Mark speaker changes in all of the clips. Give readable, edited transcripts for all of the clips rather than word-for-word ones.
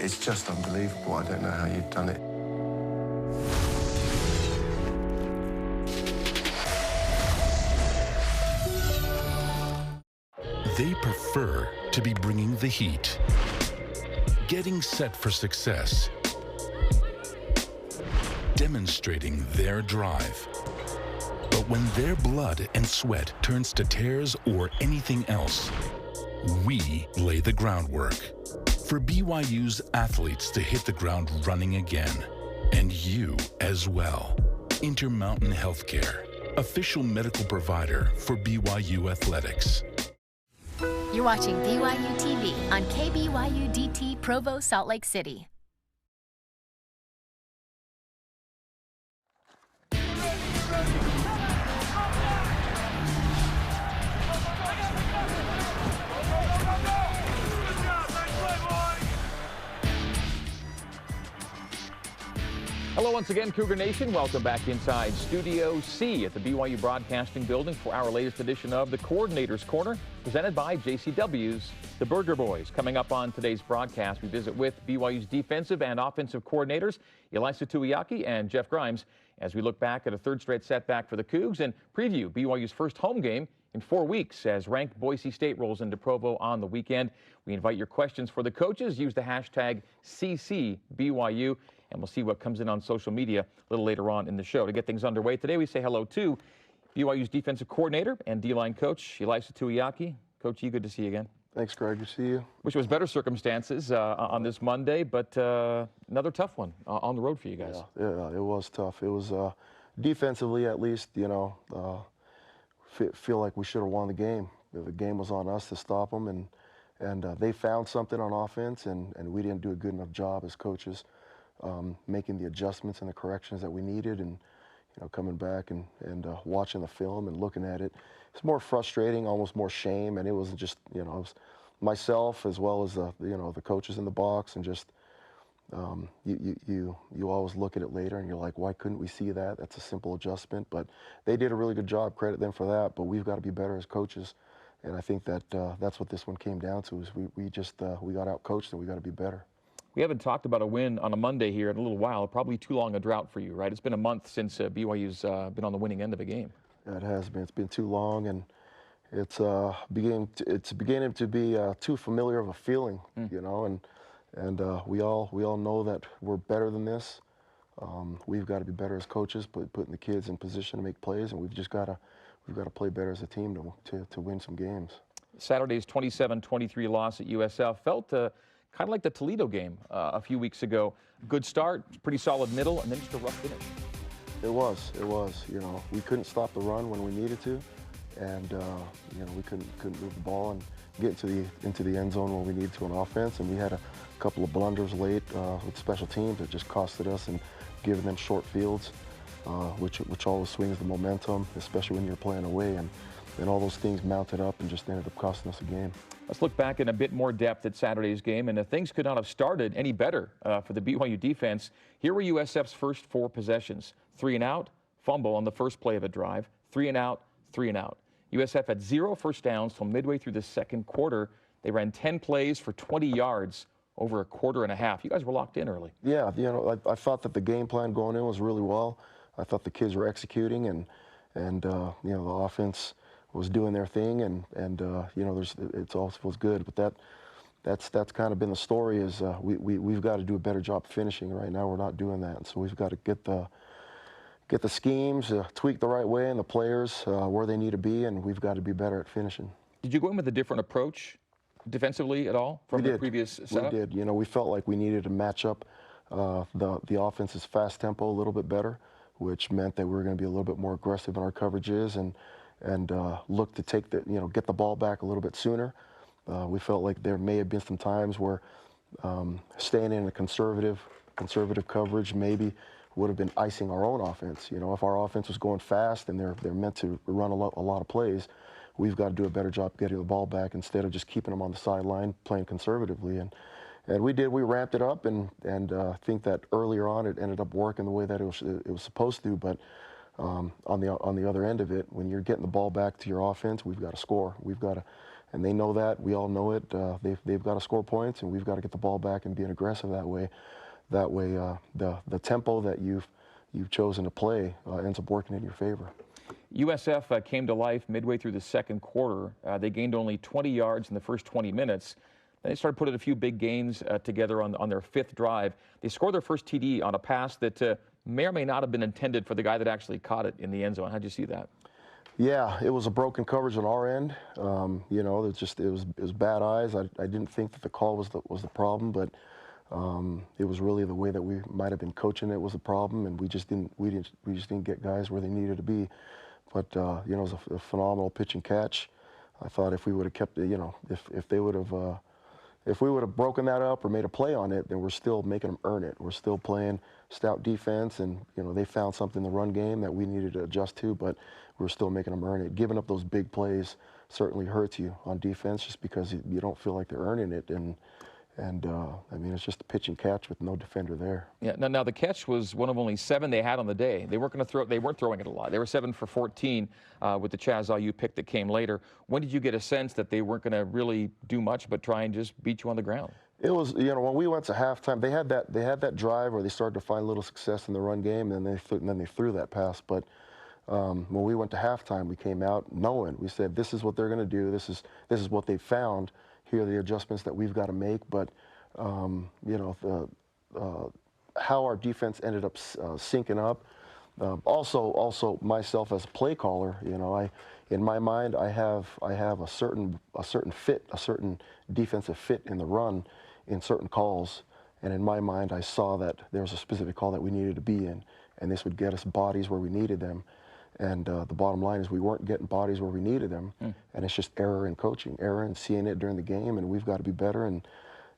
Speaker 1: It's just unbelievable. I don't know how you've done it.
Speaker 2: They prefer to be bringing the heat, getting set for success, demonstrating their drive. But when their blood and sweat turns to tears or anything else, we lay the groundwork for BYU's athletes to hit the ground running again, and you as well. Intermountain Healthcare, official medical provider for BYU Athletics.
Speaker 3: You're watching BYU TV on KBYU DT Provo, Salt Lake City.
Speaker 4: Hello once again, Cougar Nation. Welcome back inside Studio C at the BYU Broadcasting Building for our latest edition of the Coordinator's Corner, presented by JCW's The Burger Boys. Coming up on today's broadcast, we visit with BYU's defensive and offensive coordinators, Elisa Tuiaki and Jeff Grimes, as we look back at a third straight setback for the Cougs and preview BYU's first home game in 4 weeks as ranked Boise State rolls into Provo on the weekend. We invite your questions for the coaches. Use the hashtag CCBYU. And we'll see what comes in on social media a little later on in the show. To get things underway today, we say hello to BYU's defensive coordinator and D-line coach, Elisa Tuiaki. Coach, good to see you again.
Speaker 5: Thanks, Greg. Good to see you.
Speaker 4: Wish it was better circumstances on this Monday, but another tough one on the road for you guys.
Speaker 5: Yeah, it was tough. It was defensively, at least, feel like we should have won the game. The game was on us to stop them, and they found something on offense, and we didn't do a good enough job as coaches. Making the adjustments and the corrections that we needed, and coming back and watching the film and looking at it, it's more frustrating, almost more shame. And it wasn't just it was myself as well as the coaches in the box, and just you always look at it later and you're like, why couldn't we see that? That's a simple adjustment, but they did a really good job. Credit them for that. But we've got to be better as coaches, and I think that that's what this one came down to. Is we got out coached, and we got to be better.
Speaker 4: We haven't talked about a win on a Monday here in a little while. Probably too long a drought for you, right? It's been a month since BYU's been on the winning end of a game.
Speaker 5: Yeah, it has been. It's been too long, and it's beginning to be too familiar of a feeling, and we all know that we're better than this. We've got to be better as coaches, putting the kids in position to make plays, and we've got to play better as a team to win some games.
Speaker 4: Saturday's 27-23 loss at USF felt kind of like the Toledo game a few weeks ago. Good start, pretty solid middle, and then just a rough finish.
Speaker 5: It was. We couldn't stop the run when we needed to, and we couldn't move the ball and get into the end zone when we needed to on offense. And we had a couple of blunders late with special teams that just costed us, and giving them short fields, which always swings the momentum, especially when you're playing away. And all those things mounted up and just ended up costing us a game.
Speaker 4: Let's look back in a bit more depth at Saturday's game, and things could not have started any better for the BYU defense. Here were USF's first 4 possessions: 3 and out, fumble on the first play of a drive, 3 and out, 3 and out. USF had 0 first downs till midway through the second quarter. They ran 10 plays for 20 yards over a quarter and a half. You guys were locked in early.
Speaker 5: Yeah, I thought that the game plan going in was really well. I thought the kids were executing, and the offense was doing their thing, and it also was good. But that's kind of been the story. Is we've got to do a better job finishing. Right now we're not doing that, and so we've got to get the schemes tweaked the right way, and the players where they need to be, and we've got to be better at finishing.
Speaker 4: Did you go in with a different approach defensively at all from the previous setup?
Speaker 5: We did. We felt like we needed to match up the offense's fast tempo a little bit better, which meant that we were going to be a little bit more aggressive in our coverages and look to get the ball back a little bit sooner. We felt like there may have been some times where staying in a conservative coverage maybe would have been icing our own offense. If our offense was going fast and they're meant to run a lot of plays, we've got to do a better job getting the ball back instead of just keeping them on the sideline playing conservatively. And we did. We ramped it up, and I think that earlier on it ended up working the way that it was supposed to. But on the other end of it, when you're getting the ball back to your offense, we've got to score. We've got to and they know that. We all know it. They've got to score points, and we've got to get the ball back and being aggressive that way. That way, the tempo that you've chosen to play ends up working in your favor.
Speaker 4: USF came to life midway through the second quarter. They gained only 20 yards in the first 20 minutes. Then they started putting a few big gains together on their fifth drive. They scored their first TD on a pass that may or may not have been intended for the guy that actually caught it in the end zone. How'd you see that? Yeah,
Speaker 5: it was a broken coverage on our end. You know, it was bad eyes. I didn't think that the call was the problem, but it was really the way that we might have been coaching it was the problem, and we just didn't get guys where they needed to be. But you know, it was a phenomenal pitch and catch. I thought if we would have kept it, you know, if we would have broken that up or made a play on it, then we're still making them earn it. We're still playing stout defense, and you know, they found something in the run game that we needed to adjust to, but we're still making them earn it. Giving up those big plays certainly hurts you on defense, just because you don't feel like they're earning it. And I mean, it's just a pitch and catch with no defender there.
Speaker 4: Yeah. Now the catch was one of only 7 they had on the day. They weren't going to throw. They weren't throwing it a lot. They were 7 for 14 with the Chaz IU pick that came later. When did you get a sense that they weren't going to really do much but try and just beat you on the ground?
Speaker 5: It was, you know, when we went to halftime, they had that drive where they started to find a little success in the run game, and then they threw that pass. But when we went to halftime, we came out knowing, we said, this is what they're going to do. This is what they found. Here are the adjustments that we've got to make. But you know, how our defense ended up syncing up. Also myself as a play caller, you know, in my mind, I have a certain fit, a certain defensive fit in the run, in certain calls, and in my mind, I saw that there was a specific call that we needed to be in, and this would get us bodies where we needed them. And the bottom line is we weren't getting bodies where we needed them, and it's just error in coaching, error in seeing it during the game, and we've got to be better. And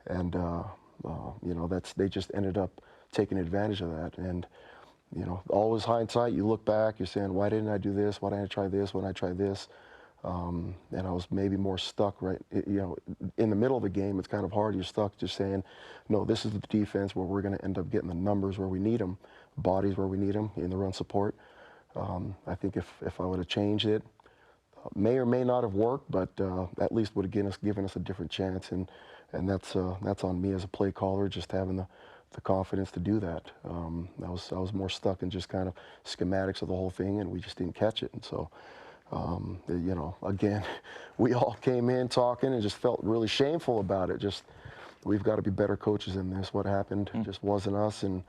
Speaker 5: you know, they just ended up taking advantage of that. And you know, always hindsight, you look back, you're saying, why didn't I do this? Why didn't I try this? Why didn't I try this? And I was maybe more stuck, right? You know, in the middle of the game, it's kind of hard. You're stuck just saying, no, this is the defense where we're going to end up getting the numbers where we need them, bodies where we need them in the run support. I think if I would have changed it, may or may not have worked, but at least would have given us a different chance. And that's on me as a play caller, just having the confidence to do that. I was more stuck in just kind of schematics of the whole thing, and we just didn't catch it. And so, you know, again, we all came in talking and just felt really shameful about it. Just, we've got to be better coaches in this. What happened just wasn't us, and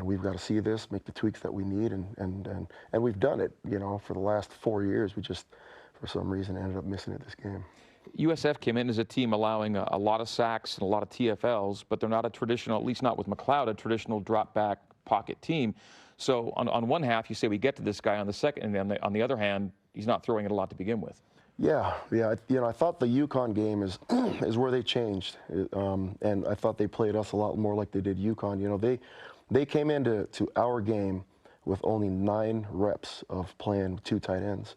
Speaker 5: we've got to see this, make the tweaks that we need, and we've done it. You know, for the last 4 years, we just, for some reason, ended up missing it this game.
Speaker 4: USF came in as a team allowing a lot of sacks and a lot of TFLs, but they're not a traditional, at least not with McLeod, a traditional drop-back pocket team. So on one half, you say we get to this guy on the second, and on the other hand, he's not throwing it a lot to begin with.
Speaker 5: Yeah. You know, I thought the UConn game is where they changed, and I thought they played us a lot more like they did UConn. You know, they came into our game with only 9 reps of playing 2 tight ends.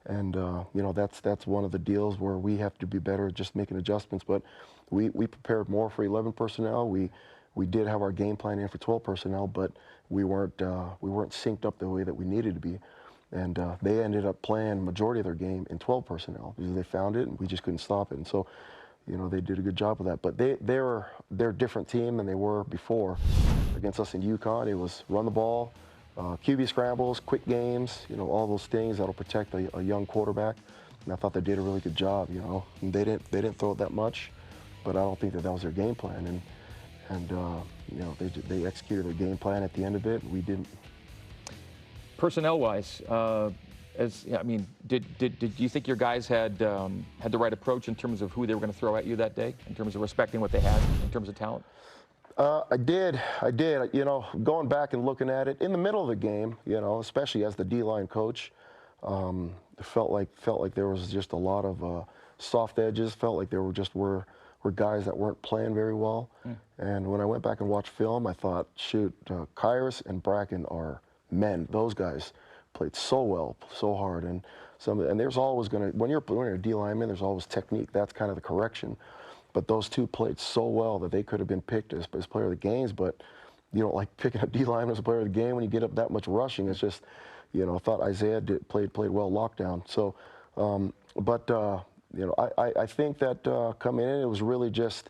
Speaker 5: And you know, that's one of the deals where we have to be better at just making adjustments. But we prepared more for 11 personnel. We did have our game plan in for 12 personnel, but we weren't synced up the way that we needed to be. And they ended up playing majority of their game in 12 personnel because they found it and we just couldn't stop it. And so, you know, they did a good job of that. But they're a different team than they were before. Against us in UConn, it was run the ball, QB scrambles, quick games, you know, all those things that'll protect a young quarterback. And I thought they did a really good job, you know. And they didn't throw it that much, but I don't think that was their game plan. And you know, they executed their game plan at the end of it. We didn't.
Speaker 4: Personnel-wise, I mean, did you think your guys had the right approach in terms of who they were going to throw at you that day, in terms of respecting what they had in terms of talent?
Speaker 5: I did. You know, going back and looking at it in the middle of the game, you know, especially as the D-line coach, it felt like there was just a lot of soft edges. Felt like there were guys that weren't playing very well. And when I went back and watched film, I thought, shoot, Kyrus and Bracken are men. Those guys played so well, so hard, and there's always going to, when you're a D lineman, there's always technique. That's kind of the correction. But those two played so well that they could have been picked as player of the games. But you don't like picking a D lineman as a player of the game when you get up that much rushing. It's just, you know, I thought Isaiah played well lockdown. So, but I think that coming in, it was really just,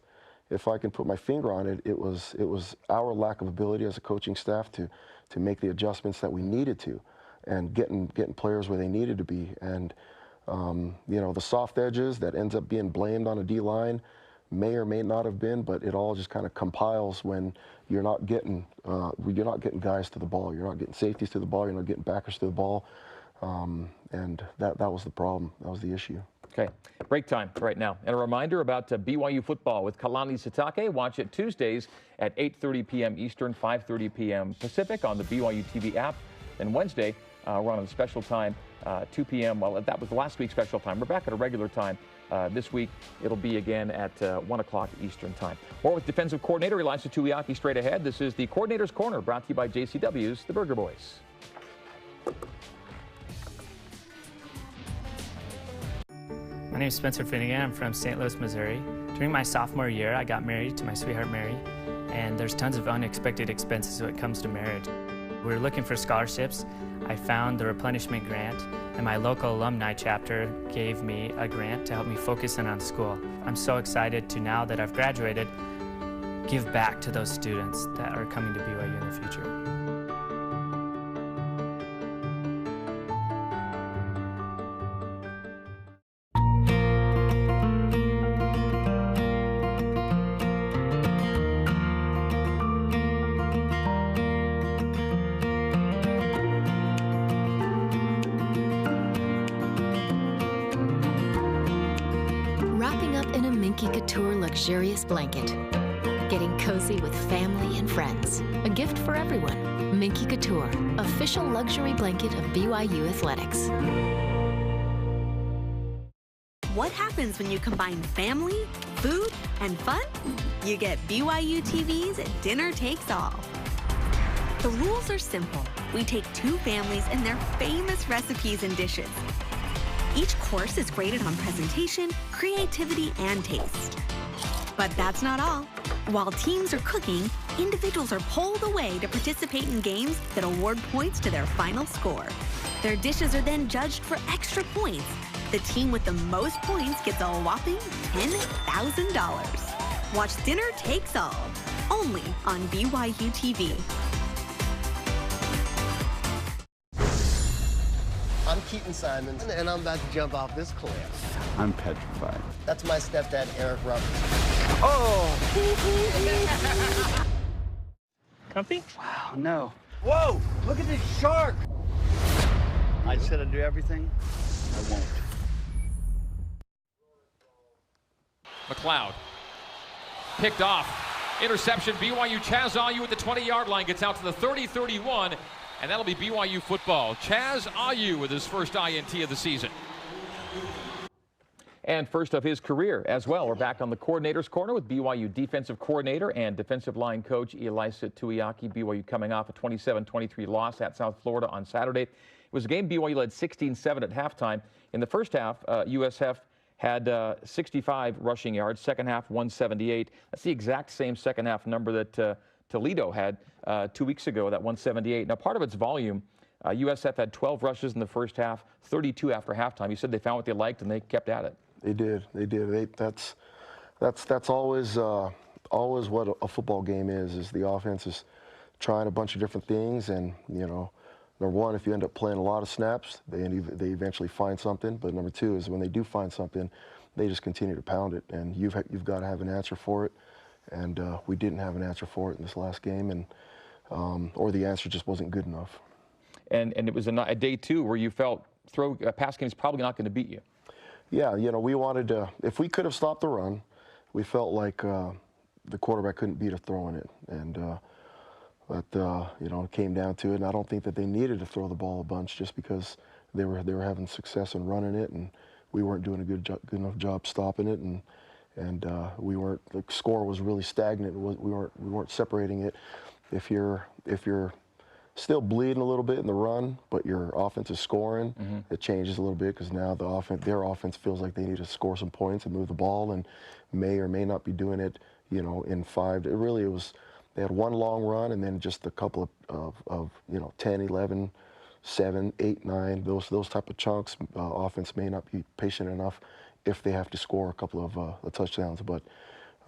Speaker 5: if I can put my finger on it, it was our lack of ability as a coaching staff to make the adjustments that we needed to, and getting players where they needed to be. And the soft edges that ends up being blamed on a D-line may or may not have been, but it all just kind of compiles when you're not getting guys to the ball, you're not getting safeties to the ball, you're not getting backers to the ball, and that was the problem. That was the issue.
Speaker 4: Okay, break time right now. And a reminder about BYU football with Kalani Sitake. Watch it Tuesdays at 8:30 p.m. Eastern, 5:30 p.m. Pacific on the BYU TV app. And Wednesday, we're on a special time, 2 p.m. Well, that was last week's special time. We're back at a regular time. This week, it'll be again at 1 o'clock Eastern time. More with defensive coordinator Ilaisa Tuiaki straight ahead. This is the Coordinator's Corner, brought to you by JCW's The Burger Boys.
Speaker 6: My name is Spencer Finney. I'm from St. Louis, Missouri. During my sophomore year, I got married to my sweetheart, Mary, and there's tons of unexpected expenses when it comes to marriage. We were looking for scholarships. I found the replenishment grant, and my local alumni chapter gave me a grant to help me focus in on school. I'm so excited to, now that I've graduated, give back to those students that are coming to BYU in the future.
Speaker 3: Luxurious blanket. Getting cozy with family and friends. A gift for everyone. Minky Couture, official luxury blanket of BYU Athletics.
Speaker 7: What happens when you combine family, food, and fun? You get BYU TV's Dinner Takes All. The rules are simple. We take two families and their famous recipes and dishes. Each course is graded on presentation, creativity, and taste. But that's not all. While teams are cooking, individuals are pulled away to participate in games that award points to their final score. Their dishes are then judged for extra points. The team with the most points gets a whopping $10,000. Watch Dinner Takes All, only on BYU TV.
Speaker 8: I'm Keaton Simons, and I'm about to jump off this cliff.
Speaker 9: I'm petrified.
Speaker 8: That's my stepdad, Eric Wrubell.
Speaker 9: Oh!
Speaker 6: Comfy?
Speaker 9: Wow, no.
Speaker 8: Whoa! Look at this shark!
Speaker 9: I said I'd do everything. I won't.
Speaker 4: McLeod. Picked off. Interception. BYU Chaz Ayu at the 20-yard line. Gets out to the 30-31. And that'll be BYU football. Chaz Ayu with his first INT of the season. And first of his career as well. We're back on the Coordinator's Corner with BYU defensive coordinator and defensive line coach Ilaisa Tuiaki. BYU coming off a 27-23 loss at South Florida on Saturday. It was a game BYU led 16-7 at halftime. In the first half, USF had 65 rushing yards. Second half, 178. That's the exact same second half number that Toledo had 2 weeks ago, that 178. Now, part of its volume, USF had 12 rushes in the first half, 32 after halftime. You said they found what they liked and they kept at it.
Speaker 5: They did. They did. That's always what a football game is the offense is trying a bunch of different things, and number one, if you end up playing a lot of snaps, they eventually find something. But number two is when they do find something, they just continue to pound it, and you've got to have an answer for it. And we didn't have an answer for it in this last game, and or the answer just wasn't good enough.
Speaker 4: And it was a day two where you felt a pass game is probably not going to beat you.
Speaker 5: Yeah, we wanted to. If we could have stopped the run, we felt like the quarterback couldn't beat us throwing it, and but it came down to it. And I don't think that they needed to throw the ball a bunch just because they were having success in running it, and we weren't doing a good enough job stopping it, and we weren't. The score was really stagnant. We weren't separating it. If you're still bleeding a little bit in the run, but your offense is scoring, it changes a little bit because now their offense feels like they need to score some points and move the ball, and may or may not be doing it, in five. They had one long run and then just a couple of 10, 11, 7, 8, 9, those type of chunks. Offense may not be patient enough if they have to score a couple of touchdowns. But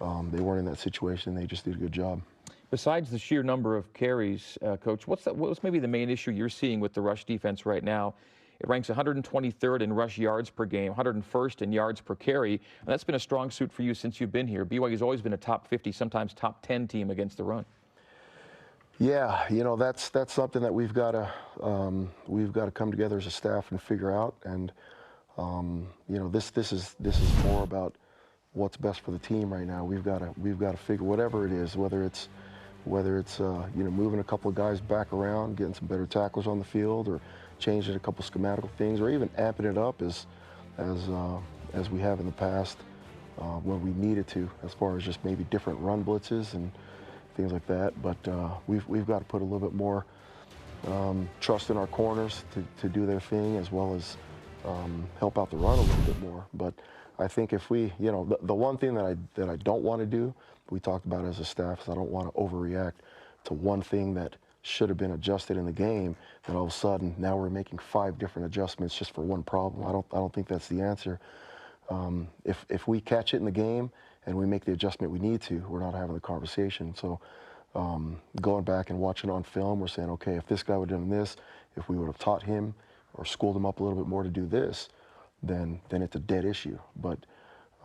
Speaker 5: they weren't in that situation. They just did a good job.
Speaker 4: Besides the sheer number of carries, Coach, what's maybe the main issue you're seeing with the rush defense right now? It ranks 123rd in rush yards per game, 101st in yards per carry, and that's been a strong suit for you since you've been here. BYU's always been a top 50, sometimes top 10 team against the run.
Speaker 5: Yeah, you know, that's something that we've got to come together as a staff and figure out. And you know, this is more about what's best for the team right now. We've got to figure whatever it is, whether it's you know, moving a couple of guys back around, getting some better tacklers on the field, or changing a couple schematical things, or even amping it up as we have in the past when we needed to, as far as just maybe different run blitzes and things like that. But we've got to put a little bit more trust in our corners to do their thing, as well as help out the run a little bit more. But I think if we, you know, the one thing that I don't want to do, we talked about as a staff, is I don't want to overreact to one thing that should have been adjusted in the game, and all of a sudden now we're making 5 different adjustments just for one problem. I don't think that's the answer. If we catch it in the game and we make the adjustment we need to, we're not having the conversation. So going back and watching on film, we're saying, okay, if this guy would have done this, if we would have taught him or schooled him up a little bit more to do this, then it's a dead issue. But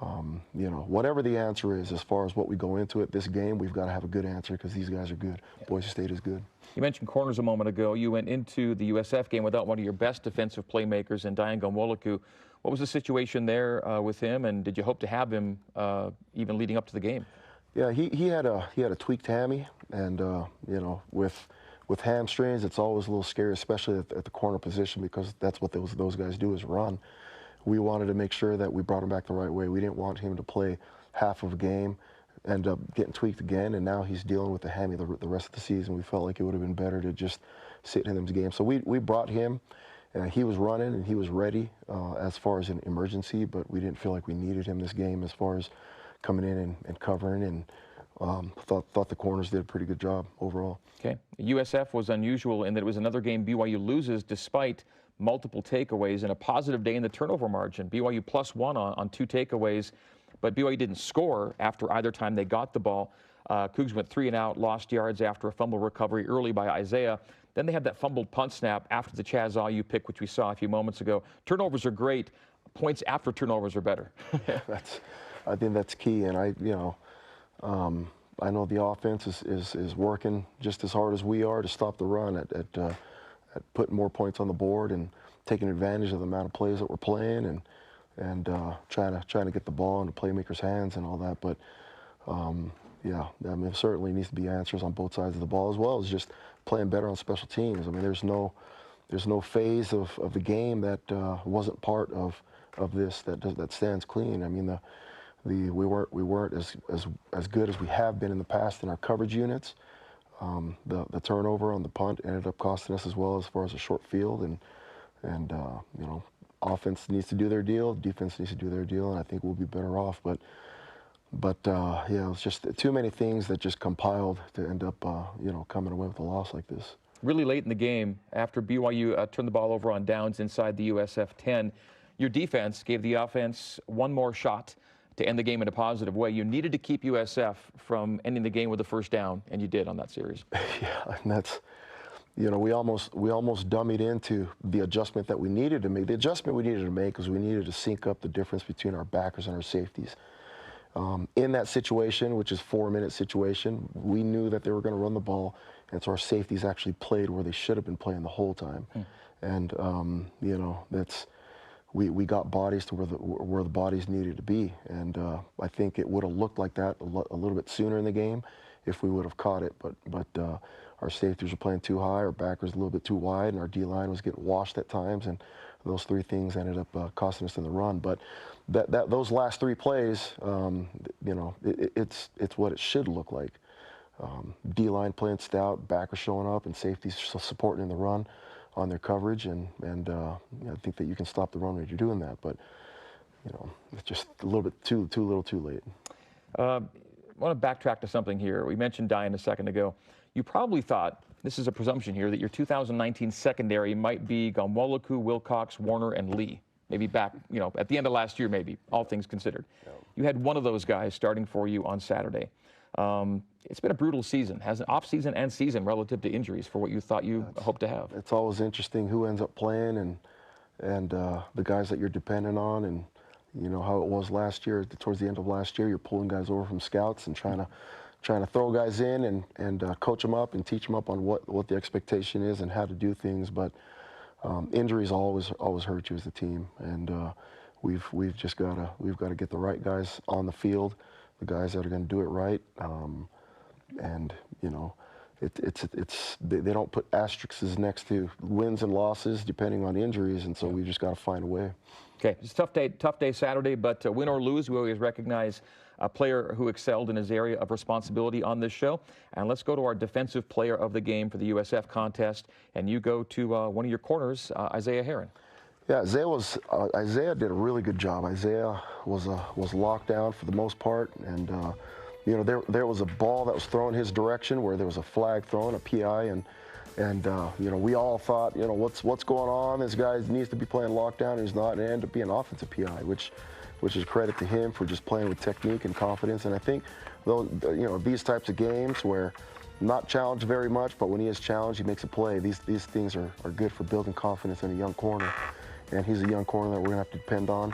Speaker 5: you know, whatever the answer is, as far as what we go into it, this game, we've got to have a good answer, because these guys are good. Yeah. Boise State is good.
Speaker 4: You mentioned corners a moment ago. You went into the USF game without one of your best defensive playmakers in Diane Gomwoloku. What was the situation there with him, and did you hope to have him even leading up to the game?
Speaker 5: Yeah, he had a tweaked hammy, and you know, with hamstrings, it's always a little scary, especially at the corner position, because that's what those guys do, is run. We wanted to make sure that we brought him back the right way. We didn't want him to play half of a game, end up getting tweaked again, and now he's dealing with the hammy the rest of the season. We felt like it would have been better to just sit in him game. So we brought him, and he was running and he was ready as far as an emergency, but we didn't feel like we needed him this game as far as coming in and covering, and thought the corners did a pretty good job overall.
Speaker 4: Okay. USF was unusual in that it was another game BYU loses despite multiple takeaways and a positive day in the turnover margin. BYU +1 on 2 takeaways, but BYU didn't score after either time they got the ball. Cougs went 3 and out, lost yards after a fumble recovery early by Isaiah. Then they had that fumbled punt snap after the Chaz Ayu pick, which we saw a few moments ago. Turnovers are great. Points after turnovers are better.
Speaker 5: I think that's key, and I know the offense is working just as hard as we are to stop the run at putting more points on the board and taking advantage of the amount of plays that we're playing, and trying to get the ball into playmakers' hands and all that. But yeah, I mean, there certainly needs to be answers on both sides of the ball, as well as just playing better on special teams. I mean, there's no phase of the game that wasn't part of this that stands clean. I mean, we weren't as good as we have been in the past in our coverage units. The turnover on the punt ended up costing us as well, as far as a short field, and you know, offense needs to do their deal, defense needs to do their deal, and I think we'll be better off. But yeah, it was just too many things that just compiled to end up you know, coming away with a loss like this.
Speaker 4: Really late in the game, after BYU turned the ball over on downs inside the USF 10, your defense gave the offense one more shot to end the game in a positive way. You needed to keep USF from ending the game with a first down, and you did on that series.
Speaker 5: Yeah, and that's, you know, we almost dummied into the adjustment that we needed to make. The adjustment we needed to make was we needed to sync up the difference between our backers and our safeties. In that situation, which is 4-minute situation, we knew that they were going to run the ball, and so our safeties actually played where they should have been playing the whole time. And you know, that's, we got bodies to where the bodies needed to be, and I think it would have looked like that a little bit sooner in the game if we would have caught it. But our safeties were playing too high, our backers a little bit too wide, and our D-line was getting washed at times, and those 3 things ended up costing us in the run. But those last 3 plays, you know, it's what it should look like. D-line playing stout, backers showing up, and safeties supporting in the run on their coverage, and I think that you can stop the run when you're doing that. But you know, it's just a little bit too late.
Speaker 4: I want to backtrack to something here. We mentioned Diane a second ago. You probably thought, this is a presumption here, that your 2019 secondary might be Gomwoloku, Wilcox, Warner, and Lee. maybe back, you know, at the end of last year, maybe, all things considered. You had one of those guys starting for you on Saturday. It's been a brutal season, has an off-season and season relative to injuries for what you thought you hoped to have.
Speaker 5: It's always interesting who ends up playing and the guys that you're dependent on, and you know how it was last year. Towards the end of last year, you're pulling guys over from scouts and trying to throw guys in and coach them up and teach them up on what the expectation is and how to do things. But injuries always hurt you as a team, and we've just got to get the right guys on the field, the guys that are going to do it right, and you know. They don't put asterisks next to wins and losses depending on injuries, and so we just got to find a way.
Speaker 4: Okay, it's a tough day Saturday, but win or lose, we always recognize a player who excelled in his area of responsibility on this show. And let's go to our defensive player of the game for the USF contest, and you go to one of your corners, Isaiah Herron.
Speaker 5: Yeah, Isaiah did a really good job. Isaiah was locked down for the most part, and you know, there was a ball that was thrown his direction where there was a flag thrown, a PI, and you know, we all thought, you know, what's going on? This guy needs to be playing lockdown, and he's not, and it ended up being offensive PI, which is credit to him for just playing with technique and confidence. And I think, though, you know, these types of games where not challenged very much, but when he is challenged, he makes a play. These things are good for building confidence in a young corner, and he's a young corner that we're gonna have to depend on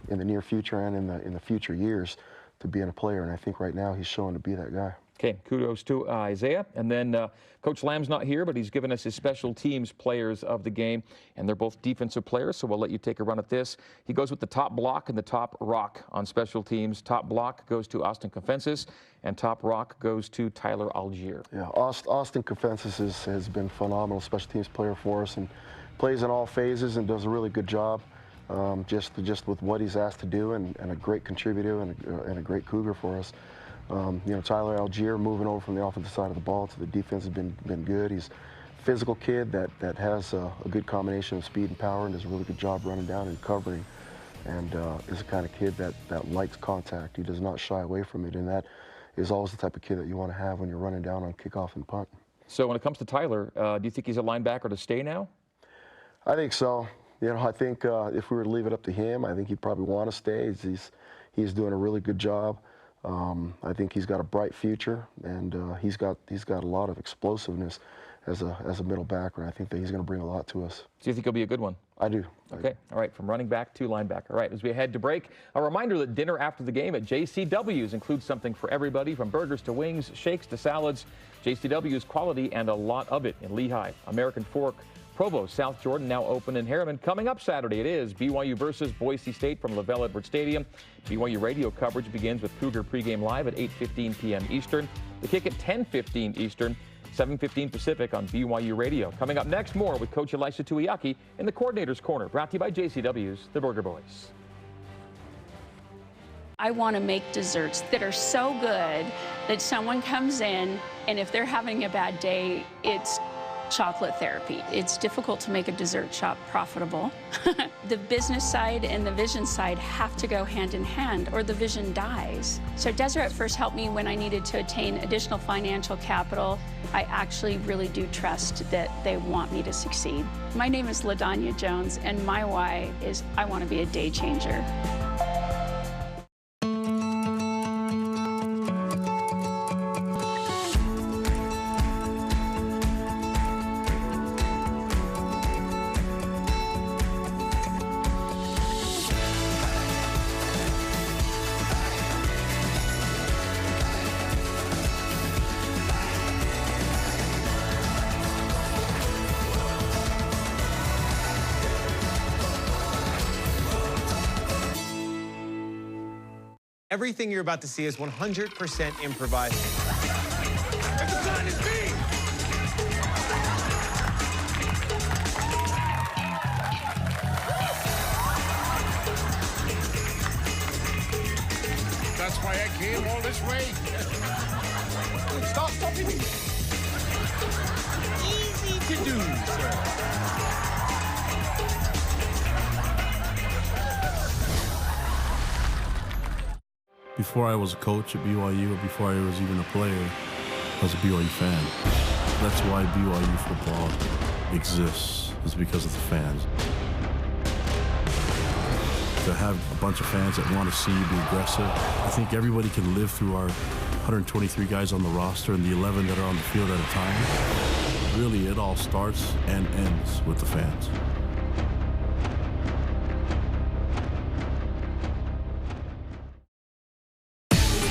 Speaker 5: in the near future and in the future years to being a player, and I think right now he's showing to be that guy.
Speaker 4: Okay, kudos to Isaiah. And then Coach Lamb's not here, but he's given us his special teams players of the game, and they're both defensive players, so we'll let you take a run at this. He goes with the top block and the top rock on special teams. Top block goes to Austin Confensis, and top rock goes to Tyler Algier.
Speaker 5: Yeah, Austin Confensis has been phenomenal special teams player for us and plays in all phases and does a really good job. Just with what he's asked to do, and a great contributor and a great Cougar for us. You know, Tyler Algier moving over from the offensive side of the ball to the defense has been good. He's a physical kid that has a good combination of speed and power and does a really good job running down and covering, and is the kind of kid that likes contact. He does not shy away from it, and that is always the type of kid that you want to have when you're running down on kickoff and punt. So
Speaker 4: when it comes to Tyler, do you think he's a linebacker to stay now?
Speaker 5: I think so. You know, I think if we were to leave it up to him, I think he'd probably want to stay. He's doing a really good job. I think he's got a bright future, and he's got a lot of explosiveness as a middle backer. I think that he's going to bring a lot to us.
Speaker 4: Do you think he'll be a good one?
Speaker 5: I do.
Speaker 4: Okay. All right. From running back to linebacker. All right. As we head to break, a reminder that dinner after the game at JCW's includes something for everybody, from burgers to wings, shakes to salads. JCW's quality and a lot of it in Lehigh. American Fork, Provo, South Jordan, now open in Herron. Coming up Saturday, it is BYU versus Boise State from LaVell Edwards Stadium. BYU radio coverage begins with Cougar pregame live at 8:15 p.m. Eastern. The kick at 10:15 Eastern, 7:15 Pacific on BYU Radio. Coming up next, more with Coach Elisha Tuiaki in the Coordinator's Corner, brought to you by JCW's The Burger Boys.
Speaker 10: I want to make desserts that are so good that someone comes in, and if they're having a bad day, it's chocolate therapy. It's difficult to make a dessert shop profitable. The business side and the vision side have to go hand in hand, or the vision dies. So Deseret First helped me when I needed to attain additional financial capital. I actually really do trust that they want me to succeed. My name is LaDanya Jones, and my why is I want to be a day changer.
Speaker 11: Everything you're about to see is 100% improvised.
Speaker 12: That's why I came all this way. Stop stopping me. Easy to do, sir.
Speaker 13: Before I was a coach at BYU, or before I was even a player, I was a BYU fan. That's why BYU football exists, is because of the fans. to have a bunch of fans that want to see you be aggressive. I think everybody can live through our 123 guys on the roster and the 11 that are on the field at a time. Really, it all starts and ends with the fans.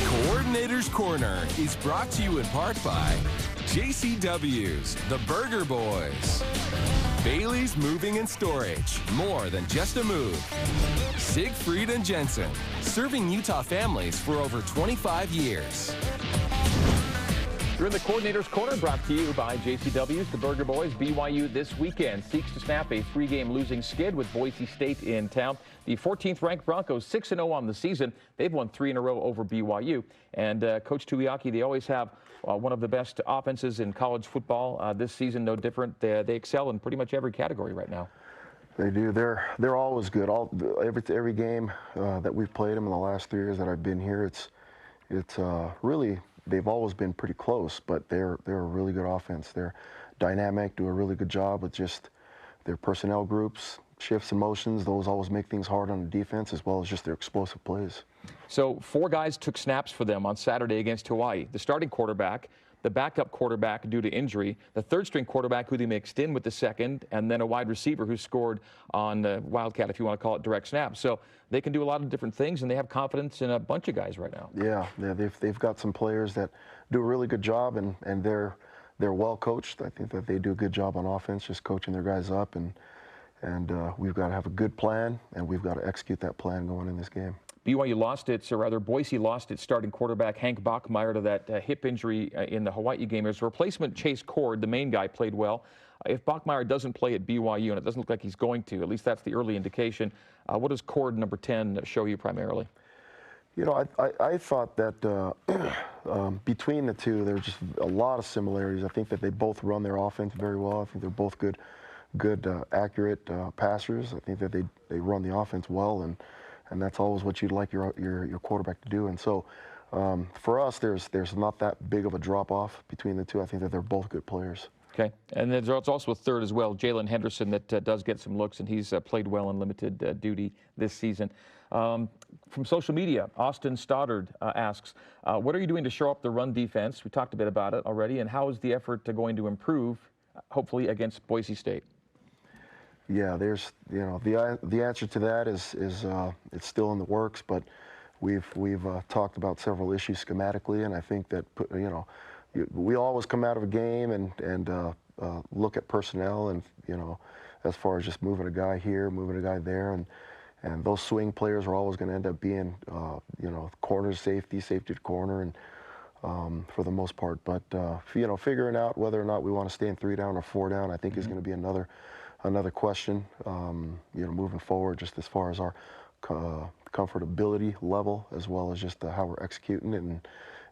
Speaker 14: Coordinator's Corner is brought to you in part by JCW's, The Burger Boys, Bailey's Moving and Storage, more than just a move, Siegfried and Jensen, serving Utah families for over 25 years.
Speaker 4: You're in the Coordinator's Corner, brought to you by JCW's, The Burger Boys. BYU this weekend seeks to snap a 3-game losing skid with Boise State in town. The 14th-ranked Broncos 6-0 on the season. They've won 3 in a row over BYU. And Coach Tuiaki, they always have one of the best offenses in college football. This season, no different. They excel in pretty much every category right now.
Speaker 5: They do. They're always good. Every game that we've played them in the last 3 years that I've been here, it's really. They've always been pretty close, but they're a really good offense. They're dynamic, do a really good job with just their personnel groups, shifts and motions. Those always make things hard on the defense, as well as just their explosive plays.
Speaker 4: So 4 guys took snaps for them on Saturday against Hawaii. The starting quarterback, the backup quarterback due to injury, the third-string quarterback who they mixed in with the second, and then a wide receiver who scored on Wildcat, if you want to call it direct snap. So they can do a lot of different things, and they have confidence in a bunch of guys right now. Yeah,
Speaker 5: they've got some players that do a really good job, and they're well coached. I think that they do a good job on offense, just coaching their guys up, and we've got to have a good plan, and we've got to execute that plan going in this game.
Speaker 4: BYU lost its, or rather Boise lost its starting quarterback, Hank Bachmeier, to that hip injury in the Hawaii game. His replacement, Chase Cord, the main guy, played well. If Bachmeier doesn't play at BYU, and it doesn't look like he's going to, at least that's the early indication, what does Cord number 10 show you primarily?
Speaker 5: You know, I thought that between the two, there's just a lot of similarities. I think that they both run their offense very well. I think they're both good, accurate passers. I think that they run the offense well, and that's always what you'd like your quarterback to do. And so for us, there's not that big of a drop-off between the two. I think that they're both good players.
Speaker 4: Okay, and there's also a third as well, Jalen Henderson, that does get some looks, and he's played well in limited duty this season. From social media, Austin Stoddard asks, what are you doing to shore up the run defense? We talked a bit about it already, and how is the effort going to improve, hopefully, against Boise State?
Speaker 5: Yeah, there's, you know, the answer to that is it's still in the works, but we've talked about several issues schematically, and I think that, you know, we always come out of a game and look at personnel, and, you know, as far as just moving a guy here, moving a guy there, and those swing players are always going to end up being, you know, corner safety to corner, and for the most part. But you know, figuring out whether or not we want to stay in 3 down or 4 down, I think is going to be another question, you know, moving forward, just as far as our comfortability level, as well as just how we're executing it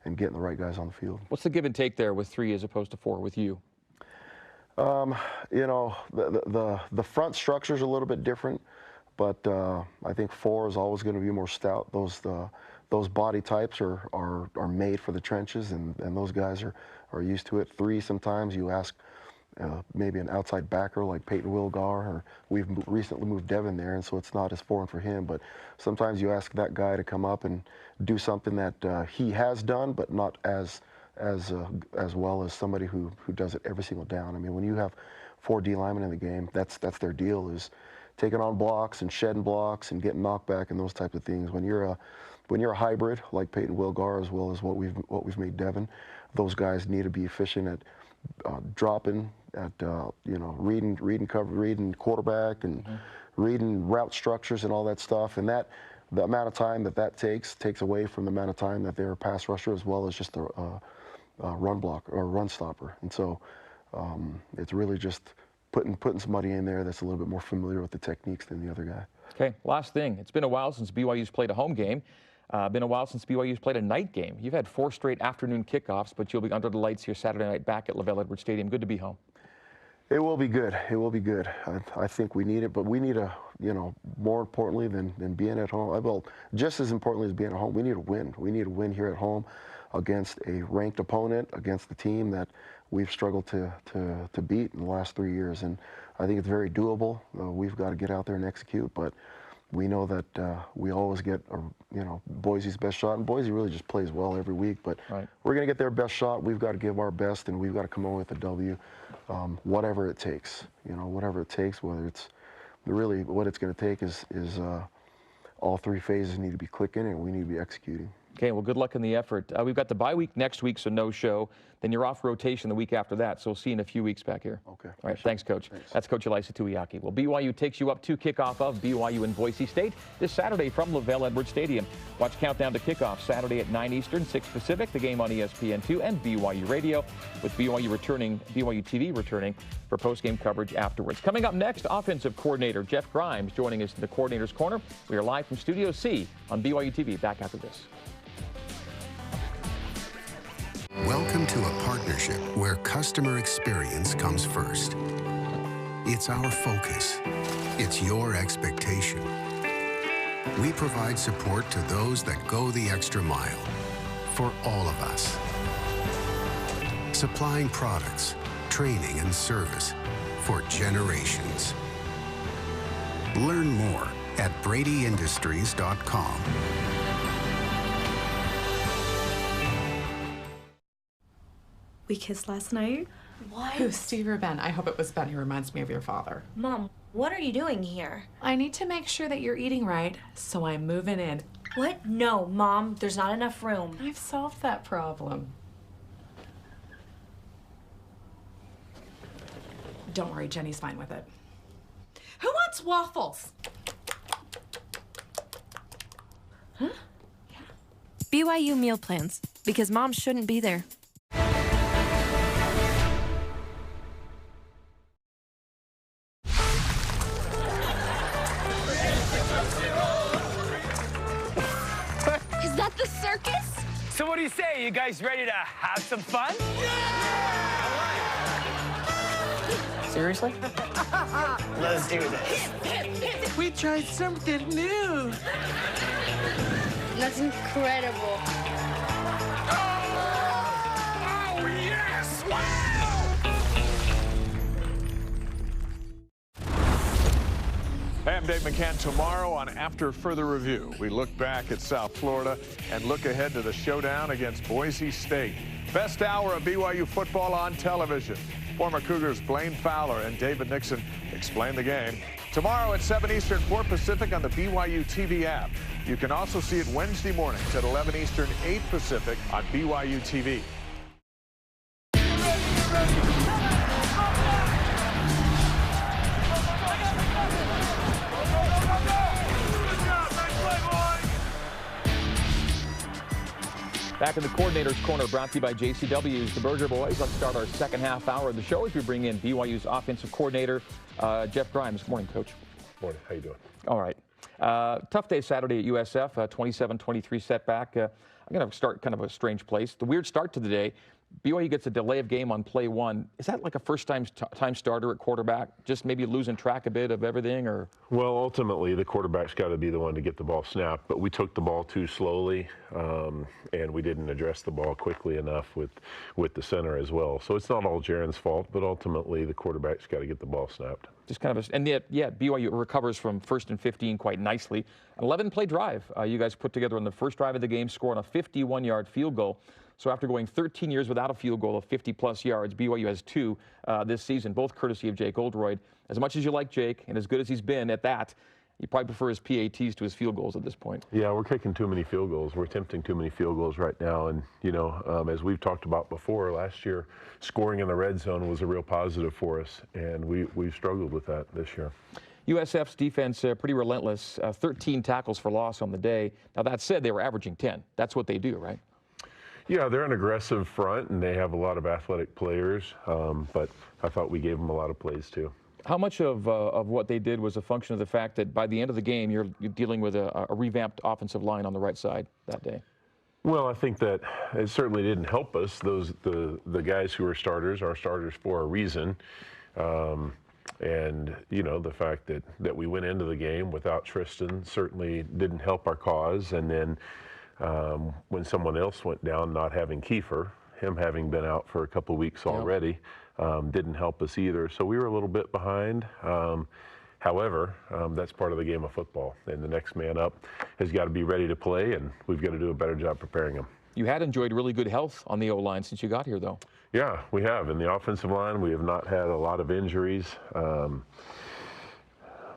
Speaker 5: and getting the right guys on the field.
Speaker 4: What's the give and take there with 3 as opposed to 4 with you?
Speaker 5: You know, the front structure is a little bit different, but I think 4 is always going to be more stout. Those body types are made for the trenches, and those guys are used to it. 3, sometimes you ask maybe an outside backer like Peyton Wilgar, or we've recently moved Devin there, and so it's not as foreign for him. But sometimes you ask that guy to come up and do something that he has done, but not as well as somebody who does it every single down. I mean, when you have 4 D linemen in the game, that's their deal, is taking on blocks and shedding blocks and getting knocked back and those types of things. When you're a hybrid like Peyton Wilgar, as well as what we've made Devin, those guys need to be efficient at dropping, at you know, reading cover, reading quarterback, and reading route structures and all that stuff. And the amount of time that takes away from the amount of time that they're a pass rusher, as well as just a run block or run stopper. And so it's really just putting somebody in there that's a little bit more familiar with the techniques than the other guy.
Speaker 4: Okay, last thing. It's been a while since BYU's played a home game. Been a while since BYU's played a night game. You've had 4 straight afternoon kickoffs, but you'll be under the lights here Saturday night back at LaVell Edwards Stadium. Good to be home.
Speaker 5: It will be good. It will be good. I think we need it, but we need you know, more importantly than being at home, well, just as importantly as being at home, we need a win. We need a win here at home against a ranked opponent, against the team that we've struggled to beat in the last 3 years. And I think it's very doable. We've got to get out there and execute, but we know that we always get, Boise's best shot, and Boise really just plays well every week. But we're going to get their best shot. We've got to give our best, and we've got to come away with a W, whatever it takes. Whatever it takes. Whether it's really what it's going to take is all three phases need to be clicking, and we need to be executing.
Speaker 4: Okay, well, good luck in the effort. We've got the bye week next week, so no show. Then you're off rotation the week after that, so we'll see you in a few weeks back here.
Speaker 5: Okay.
Speaker 4: All right, thanks, Coach. Thanks. That's Coach Elisa Tuiaki. Well, BYU takes you up to kickoff of BYU and Boise State this Saturday from Wrubell Edwards Stadium. Watch Countdown to Kickoff Saturday at 9 Eastern, 6 Pacific. The game on ESPN2 and BYU Radio, with BYU TV returning for post-game coverage afterwards. Coming up next, offensive coordinator Jeff Grimes joining us in the Coordinator's Corner. We are live from Studio C on BYU TV. Back after this.
Speaker 15: Welcome to a partnership where customer experience comes first. It's our focus. It's your expectation. We provide support to those that go the extra mile for all of us. Supplying products, training, and service for generations. Learn more at bradyindustries.com.
Speaker 16: We kissed last night.
Speaker 17: What? Who, Steve or Ben? I hope it was Ben. He reminds me of your father.
Speaker 16: Mom, what are you doing here?
Speaker 17: I need to make sure that you're eating right, so I'm moving in.
Speaker 16: What? No, Mom, there's not enough room.
Speaker 17: I've solved that problem. Don't worry, Jenny's fine with it. Who wants waffles?
Speaker 16: Huh? Yeah. BYU meal plans, because Mom shouldn't be there.
Speaker 18: So what do you say? You guys ready to have some fun? Yeah!
Speaker 19: Seriously?
Speaker 18: Let's do this.
Speaker 20: We tried something new.
Speaker 21: That's incredible.
Speaker 18: Oh, yes! Wow!
Speaker 22: Hey, I'm Dave McCann. Tomorrow on After Further Review, we look back at South Florida and look ahead to the showdown against Boise State. Best hour of BYU football on television. Former Cougars Blaine Fowler and David Nixon explain the game. Tomorrow at 7 Eastern, 4 Pacific on the BYU TV app. You can also see it Wednesday mornings at 11 Eastern, 8 Pacific on BYU TV.
Speaker 4: Back in the Coordinator's Corner, brought to you by JCW's The Burger Boys. Let's start our second half hour of the show as we bring in BYU's offensive coordinator, Jeff Grimes. Good morning, Coach.
Speaker 23: Morning. How you doing?
Speaker 4: All right. Tough day Saturday at USF, 27-23 setback. I'm going to start kind of a strange place. The weird start to the day. BYU gets a delay of game on play one. Is that like a first-time starter at quarterback? Just maybe losing track a bit of everything, or?
Speaker 23: Well, ultimately, the quarterback's got to be the one to get the ball snapped. But we took the ball too slowly, and we didn't address the ball quickly enough with the center as well. So it's not all Jarrin's fault, but ultimately the quarterback's got to get the ball snapped.
Speaker 4: Just kind of, and yet, yeah, BYU recovers from 1st and 15 quite nicely. An 11-play drive you guys put together on the first drive of the game, scoring a 51-yard field goal. So after going 13 years without a field goal of 50-plus yards, BYU has 2 this season, both courtesy of Jake Oldroyd. As much as you like Jake, and as good as he's been at that, you probably prefer his PATs to his field goals at this point.
Speaker 23: Yeah, we're kicking too many field goals. We're attempting too many field goals right now. And, you know, as we've talked about before, last year, scoring in the red zone was a real positive for us, and we've struggled with that this year.
Speaker 4: USF's defense pretty relentless, 13 tackles for loss on the day. Now, that said, they were averaging 10. That's what they do, right?
Speaker 23: Yeah, they're an aggressive front, and they have a lot of athletic players, but I thought we gave them a lot of plays, too.
Speaker 4: How much of what they did was a function of the fact that by the end of the game, you're dealing with a revamped offensive line on the right side that day?
Speaker 23: Well, I think that it certainly didn't help us. The guys who are starters for a reason. And, you know, the fact that we went into the game without Tristan certainly didn't help our cause. And then when someone else went down, not having Kiefer, him having been out for a couple of weeks already, didn't help us either. So we were a little bit behind. However, that's part of the game of football, and the next man up has got to be ready to play, and we've got to do a better job preparing them.
Speaker 4: You had enjoyed really good health on the O-line since you got here, though.
Speaker 23: Yeah, we have. In the offensive line, we have not had a lot of injuries,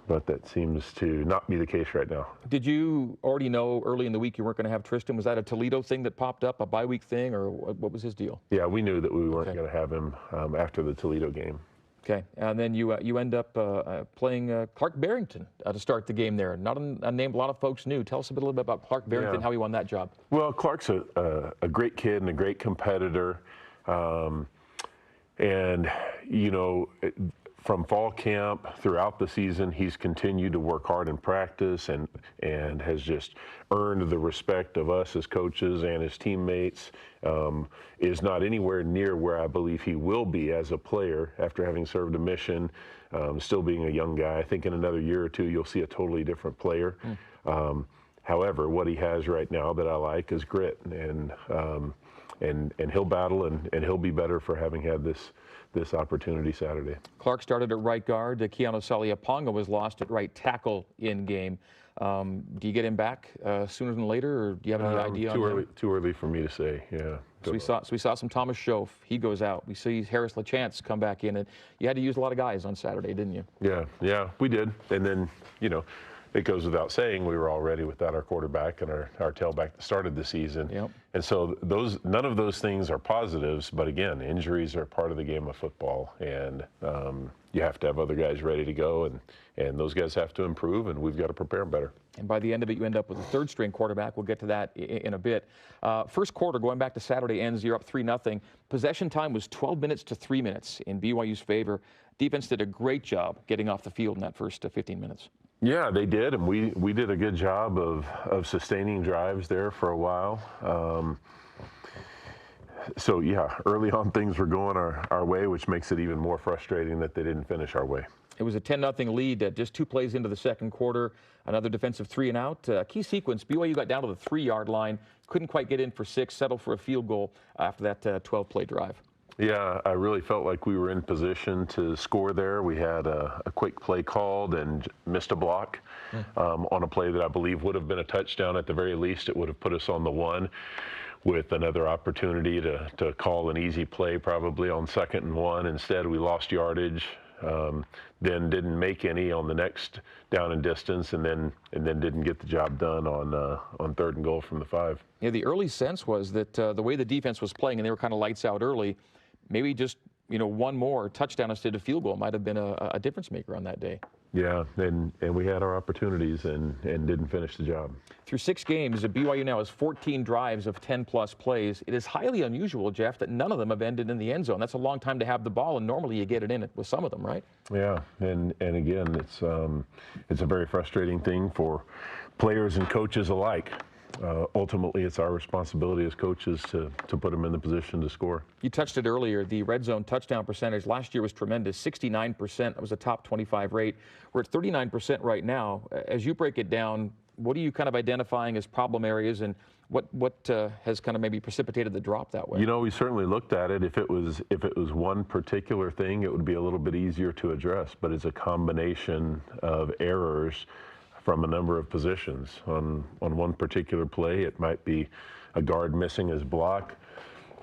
Speaker 23: but that seems to not be the case right now.
Speaker 4: Did you already know early in the week you weren't going to have Tristan? Was that a Toledo thing that popped up, a bye-week thing, or what was his deal?
Speaker 23: Yeah, we knew that we weren't going to have him after the Toledo game.
Speaker 4: Okay, and then you end up playing Clark Barrington to start the game there. Not a name a lot of folks knew. Tell us a little bit about Clark Barrington, how he won that job.
Speaker 23: Well, Clark's a great kid and a great competitor. And, you know, from fall camp throughout the season, he's continued to work hard in practice and has just earned the respect of us as coaches and his teammates. Is not anywhere near where I believe he will be as a player after having served a mission, still being a young guy. I think in another year or two, you'll see a totally different player. However, what he has right now that I like is grit, and he'll battle and he'll be better for having had this opportunity Saturday.
Speaker 4: Clark started at right guard. Keanu Saliaponga was lost at right tackle in game. Do you get him back sooner than later, or do you have any idea?
Speaker 23: Too early for me to say. Yeah.
Speaker 4: So we saw some Thomas Schoaf. He goes out. We see Harris LaChance come back in, and you had to use a lot of guys on Saturday, didn't you?
Speaker 23: Yeah, we did. And then, you know, it goes without saying we were already without our quarterback and our tailback that started the season.
Speaker 4: Yep.
Speaker 23: And so none of those things are positives, but again, injuries are part of the game of football, and you have to have other guys ready to go, and those guys have to improve, and we've got to prepare them better.
Speaker 4: And by the end of it, you end up with a third-string quarterback. We'll get to that in a bit. First quarter, going back to Saturday, ends. You're up 3-0. Possession time was 12 minutes to 3 minutes in BYU's favor. Defense did a great job getting off the field in that first 15 minutes.
Speaker 23: Yeah, they did, and we did a good job of sustaining drives there for a while. So yeah, early on things were going our way, which makes it even more frustrating that they didn't finish our way.
Speaker 4: It was a 10-0 lead just 2 plays into the second quarter. Another defensive 3-and-out. Key sequence, BYU got down to the 3-yard line, couldn't quite get in for 6, settled for a field goal after that 12-play drive.
Speaker 23: Yeah, I really felt like we were in position to score there. We had a quick play called and missed a block on a play that I believe would have been a touchdown at the very least. It would have put us on the 1 with another opportunity to call an easy play probably on 2nd and 1. Instead, we lost yardage, then didn't make any on the next down and distance, and then didn't get the job done on 3rd and goal from the 5.
Speaker 4: Yeah, the early sense was that the way the defense was playing, and they were kind of lights out early, maybe just, you know, one more touchdown instead of field goal might have been a difference maker on that day.
Speaker 23: Yeah, and we had our opportunities and didn't finish the job.
Speaker 4: Through 6 games, BYU now has 14 drives of 10-plus plays. It is highly unusual, Jeff, that none of them have ended in the end zone. That's a long time to have the ball, and normally you get it in with some of them, right?
Speaker 23: Yeah, and again, it's a very frustrating thing for players and coaches alike. Ultimately, it's our responsibility as coaches to put them in the position to score.
Speaker 4: You touched it earlier. The red zone touchdown percentage last year was tremendous, 69%. That was a top 25 rate. We're at 39% right now. As you break it down, what are you kind of identifying as problem areas, and what has kind of maybe precipitated the drop that way?
Speaker 23: You know, we certainly looked at it. If it was one particular thing, it would be a little bit easier to address, but it's a combination of errors from a number of positions. On one particular play, it might be a guard missing his block.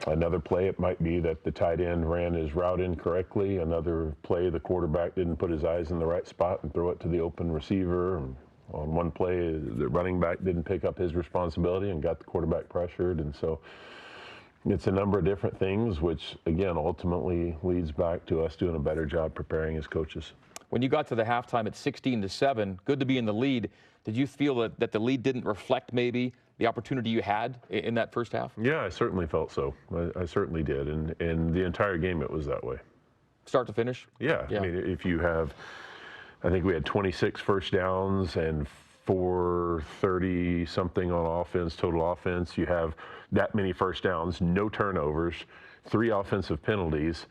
Speaker 23: Another play, it might be that the tight end ran his route incorrectly. Another play, the quarterback didn't put his eyes in the right spot and throw it to the open receiver. And on one play, the running back didn't pick up his responsibility and got the quarterback pressured. And so it's a number of different things, which again, ultimately leads back to us doing a better job preparing as coaches.
Speaker 4: When you got to the halftime at 16-7, good to be in the lead. Did you feel that the lead didn't reflect maybe the opportunity you had in that first half?
Speaker 23: Yeah, I certainly felt so. I certainly did. And the entire game, it was that way.
Speaker 4: Start to finish?
Speaker 23: Yeah. I mean, if you have, I think we had 26 first downs and 430-something on offense, total offense. You have that many first downs, no turnovers, 3 offensive penalties.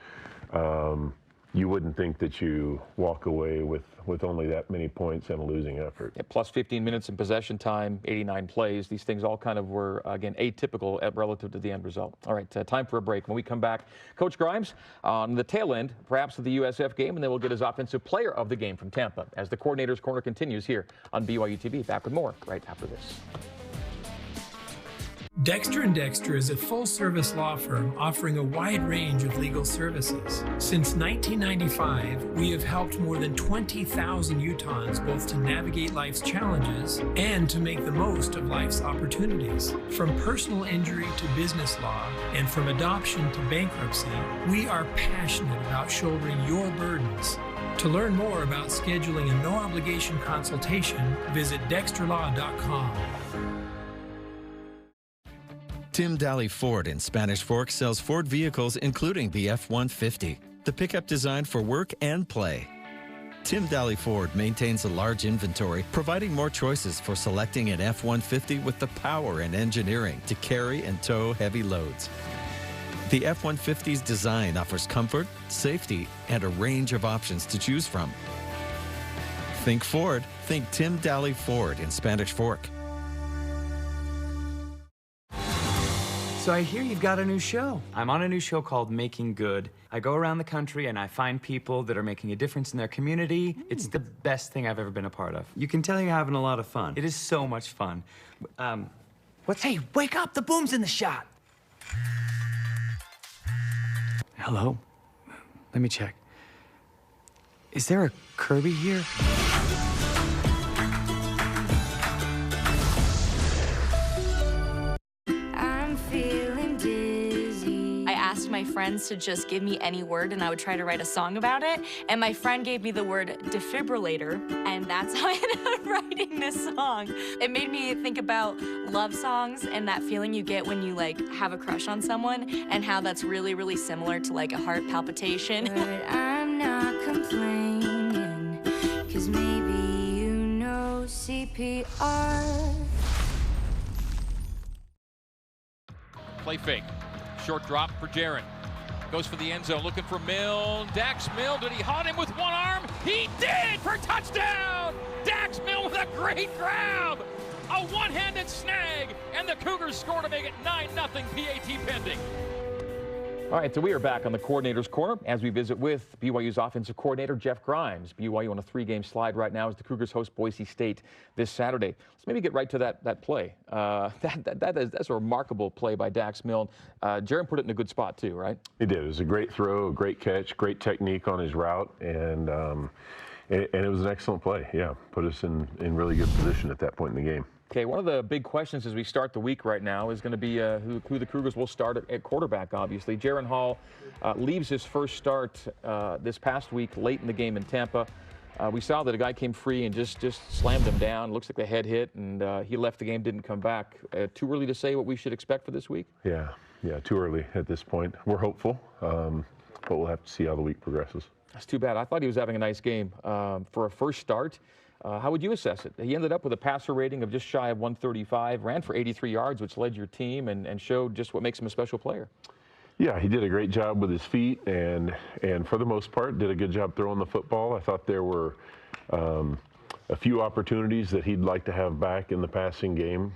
Speaker 23: you wouldn't think that you walk away with only that many points and a losing effort.
Speaker 4: Yeah, plus 15 minutes in possession time, 89 plays. These things all kind of were, again, atypical relative to the end result. All right, time for a break. When we come back, Coach Grimes on the tail end, perhaps of the USF game, and then we'll get his offensive player of the game from Tampa as the Coordinator's Corner continues here on BYU TV. Back with more right after this.
Speaker 1: Dexter & Dexter is a full-service law firm offering a wide range of legal services. Since 1995, we have helped more than 20,000 Utahns both to navigate life's challenges and to make the most of life's opportunities. From personal injury to business law, and from adoption to bankruptcy, we are passionate about shouldering your burdens. To learn more about scheduling a no-obligation consultation, visit dexterlaw.com.
Speaker 19: Tim Daly Ford in Spanish Fork sells Ford vehicles including the F-150, the pickup designed for work and play. Tim Daly Ford maintains a large inventory, providing more choices for selecting an F-150 with the power and engineering to carry and tow heavy loads. The F-150's design offers comfort, safety, and a range of options to choose from. Think Ford, think Tim Daly Ford in Spanish Fork.
Speaker 21: So I hear you've got a new show. I'm on a new show called Making Good. I go around the country and I find people that are making a difference in their community. It's the best thing I've ever been a part of. You can tell you're having a lot of fun. It is so much fun. Hey, wake up! The boom's in the shot! Hello? Let me check. Is there a Kirby here?
Speaker 24: My friends to just give me any word and I would try to write a song about it, and my friend gave me the word defibrillator, and that's how I ended up writing this song. It made me think about love songs and that feeling you get when you like have a crush on someone, and how that's really, really similar to like a heart palpitation.
Speaker 25: But I'm not complaining, 'cause maybe you know CPR.
Speaker 26: Play fake. Short drop for Jarrin. Goes for the end zone, looking for Milne. Dax Milne, did he haunt him with one arm? He did for touchdown! Dax Milne with a great grab! A one-handed snag, and the Cougars score to make it 9-0, PAT pending.
Speaker 4: All right, so we are back on the Coordinator's Corner as we visit with BYU's offensive coordinator, Jeff Grimes. BYU on a 3-game slide right now as the Cougars host Boise State this Saturday. Let's maybe get right to that play. That's a remarkable play by Dax Milne. Jarrin put it in a good spot too, right?
Speaker 23: He did. It was a great throw, a great catch, great technique on his route, and it was an excellent play. Yeah, put us in really good position at that point in the game.
Speaker 4: Okay, one of the big questions as we start the week right now is going to be who the Cougars will start at quarterback, obviously. Jarrin Hall leaves his first start this past week late in the game in Tampa. We saw that a guy came free and just slammed him down. Looks like the head hit, and he left the game, didn't come back. Too early to say what we should expect for this week? Yeah, too early at this point. We're hopeful, but we'll have to see how the week progresses. That's too bad. I thought he was having a nice game for a first start. How would you assess it? He ended up with a passer rating of just shy of 135, ran for 83 yards, which led your team and showed just what makes him a special player.
Speaker 23: Yeah, he did a great job with his feet, and for the most part, did a good job throwing the football. I thought there were a few opportunities that he'd like to have back in the passing game,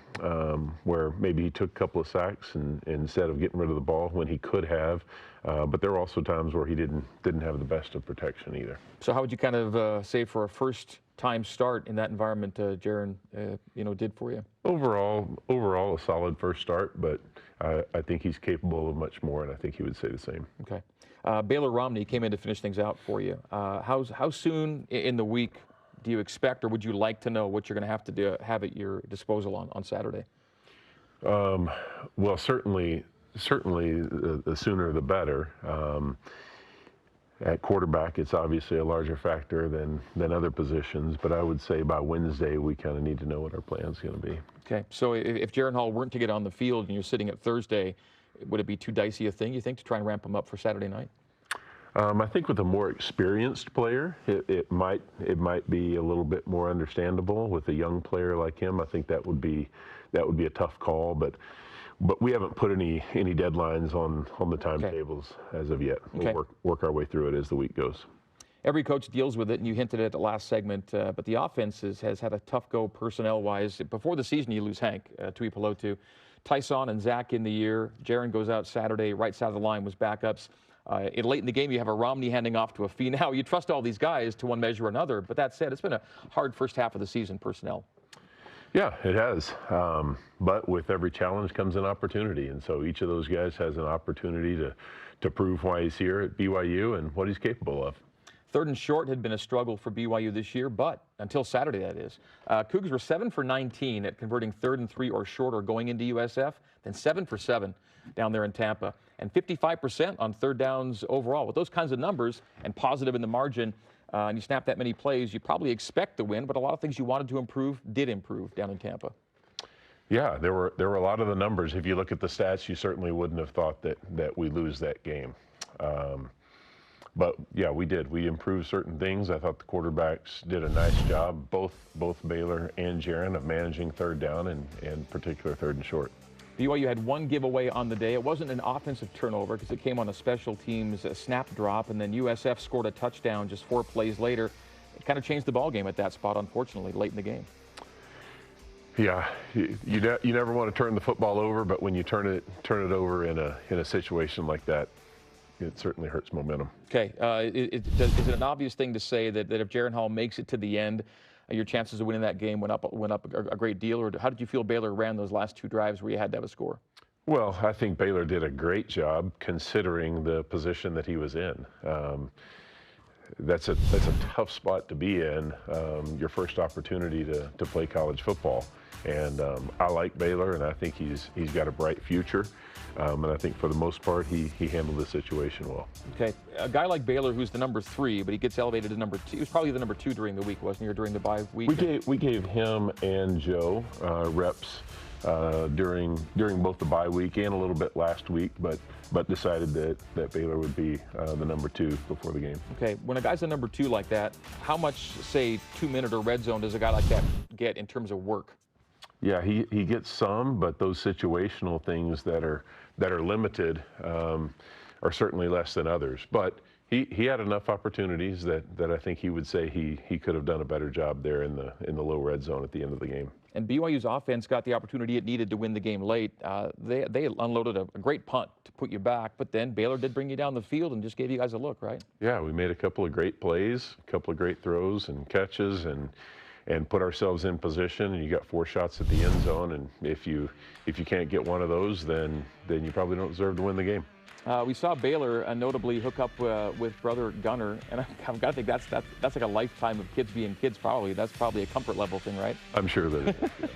Speaker 23: where maybe he took a couple of sacks instead of getting rid of the ball when he could have. But there were also times where he didn't have the best of protection either. So
Speaker 4: how would you kind of say for a first-time start in that environment, Jarrin, did for you?
Speaker 23: Overall, a solid first start, but I think he's capable of much more, and I think he would say the same.
Speaker 4: Okay. Baylor Romney came in to finish things out for you. How soon in the week do you expect, or would you like to know what you're going to have at your disposal on Saturday?
Speaker 23: Well, certainly the sooner the better. At quarterback, it's obviously a larger factor than other positions, but I would say by Wednesday we kind of need to know what our plan's going to be.
Speaker 4: Okay, so if Jarrin Hall weren't to get on the field and you're sitting at Thursday, would it be too dicey a thing, you think, to try and ramp him up for Saturday night?
Speaker 23: I think with a more experienced player, it might be a little bit more understandable. With a young player like him, I think that would be a tough call. But but we haven't put any deadlines on the timetables as of yet. We'll work our way through it as the week goes.
Speaker 4: Every coach deals with it, and you hinted at the last segment, but the offense has had a tough go personnel-wise. Before the season, you lose Hank Tuipulotu. Tyson and Zach in the year. Jarrin goes out Saturday. Right side of the line was backups. Late in the game, you have a Romney handing off to a Finney. Now, you trust all these guys to one measure or another, but that said, it's been a hard first half of the season personnel.
Speaker 23: Yeah, it has. But with every challenge comes an opportunity, and so each of those guys has an opportunity to prove why he's here at BYU and what he's capable of.
Speaker 4: 3rd and short had been a struggle for BYU this year, but until Saturday, that is. Cougs were 7 for 19 at converting 3rd and 3 or shorter going into USF, then 7 for 7 down there in Tampa, and 55% on 3rd downs overall. With those kinds of numbers and positive in the margin, and you snap that many plays, you probably expect to win, but a lot of things you wanted to improve did improve down in Tampa.
Speaker 23: Yeah, there were a lot of the numbers. If you look at the stats, you certainly wouldn't have thought that we lose that game. But yeah, we did. We improved certain things. I thought the quarterbacks did a nice job, both Baylor and Jarrin, of managing 3rd down and in particular 3rd and short.
Speaker 4: BYU had 1 giveaway on the day. It wasn't an offensive turnover because it came on a special teams snap drop, and then USF scored a touchdown just 4 plays later. It kind of changed the ball game at that spot, unfortunately, late in the game.
Speaker 23: Yeah, you never want to turn the football over, but when you turn it over in a situation like that, it certainly hurts momentum.
Speaker 4: Okay, is it an obvious thing to say that if Jarrin Hall makes it to the end, your chances of winning that game went up a great deal? Or how did you feel Baylor ran those last 2 drives where you had to have a score?
Speaker 23: Well, I think Baylor did a great job considering the position that he was in. That's a tough spot to be in, your first opportunity to play college football. And I like Baylor, and I think he's got a bright future. And I think for the most part, he handled the situation well. Okay,
Speaker 4: a guy like Baylor, who's the number 3, but he gets elevated to number 2. He was probably the number 2 during the week, wasn't he, or during the bye week?
Speaker 23: We gave him and Joe reps during both the bye week and a little bit last week, but decided that Baylor would be the number 2 before the game.
Speaker 4: Okay, when a guy's a number 2 like that, how much, say, 2-minute or red zone does a guy like that get in terms of work?
Speaker 23: Yeah, he gets some, but those situational things that are limited are certainly less than others. But he had enough opportunities that I think he would say he could have done a better job there in the low red zone at the end of the game.
Speaker 4: And BYU's offense got the opportunity it needed to win the game late. They unloaded a great punt to put you back, but then Baylor did bring you down the field and just gave you guys a look, right?
Speaker 23: Yeah, we made a couple of great plays, a couple of great throws and catches, and put ourselves in position, and you got 4 shots at the end zone, and if you can't get one of those, then you probably don't deserve to win the game.
Speaker 4: We saw Baylor notably hook up with brother Gunner, and I've got to think that's like a lifetime of kids being kids. Probably that's probably a comfort level thing, right?
Speaker 23: I'm sure that it is. Yeah.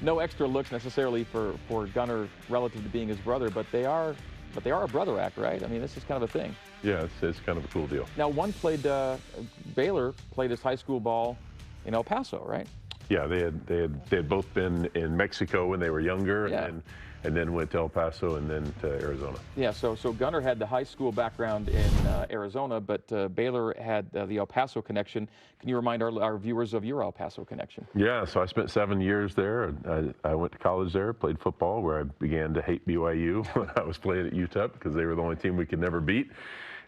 Speaker 4: No extra looks necessarily for Gunner relative to being his brother, but they are a brother act, right? I mean, this is kind of a thing.
Speaker 23: Yeah, it's kind of a cool deal.
Speaker 4: Now, Baylor played his high school ball in El Paso, right?
Speaker 23: Yeah, they had both been in Mexico when they were younger,
Speaker 4: yeah,
Speaker 23: and then went to El Paso and then to Arizona.
Speaker 4: Yeah, so Gunner had the high school background in Arizona, but Baylor had the El Paso connection. Can you remind our viewers of your El Paso connection?
Speaker 23: Yeah, so I spent 7 years there. I went to college there, played football, where I began to hate BYU when I was playing at UTEP because they were the only team we could never beat.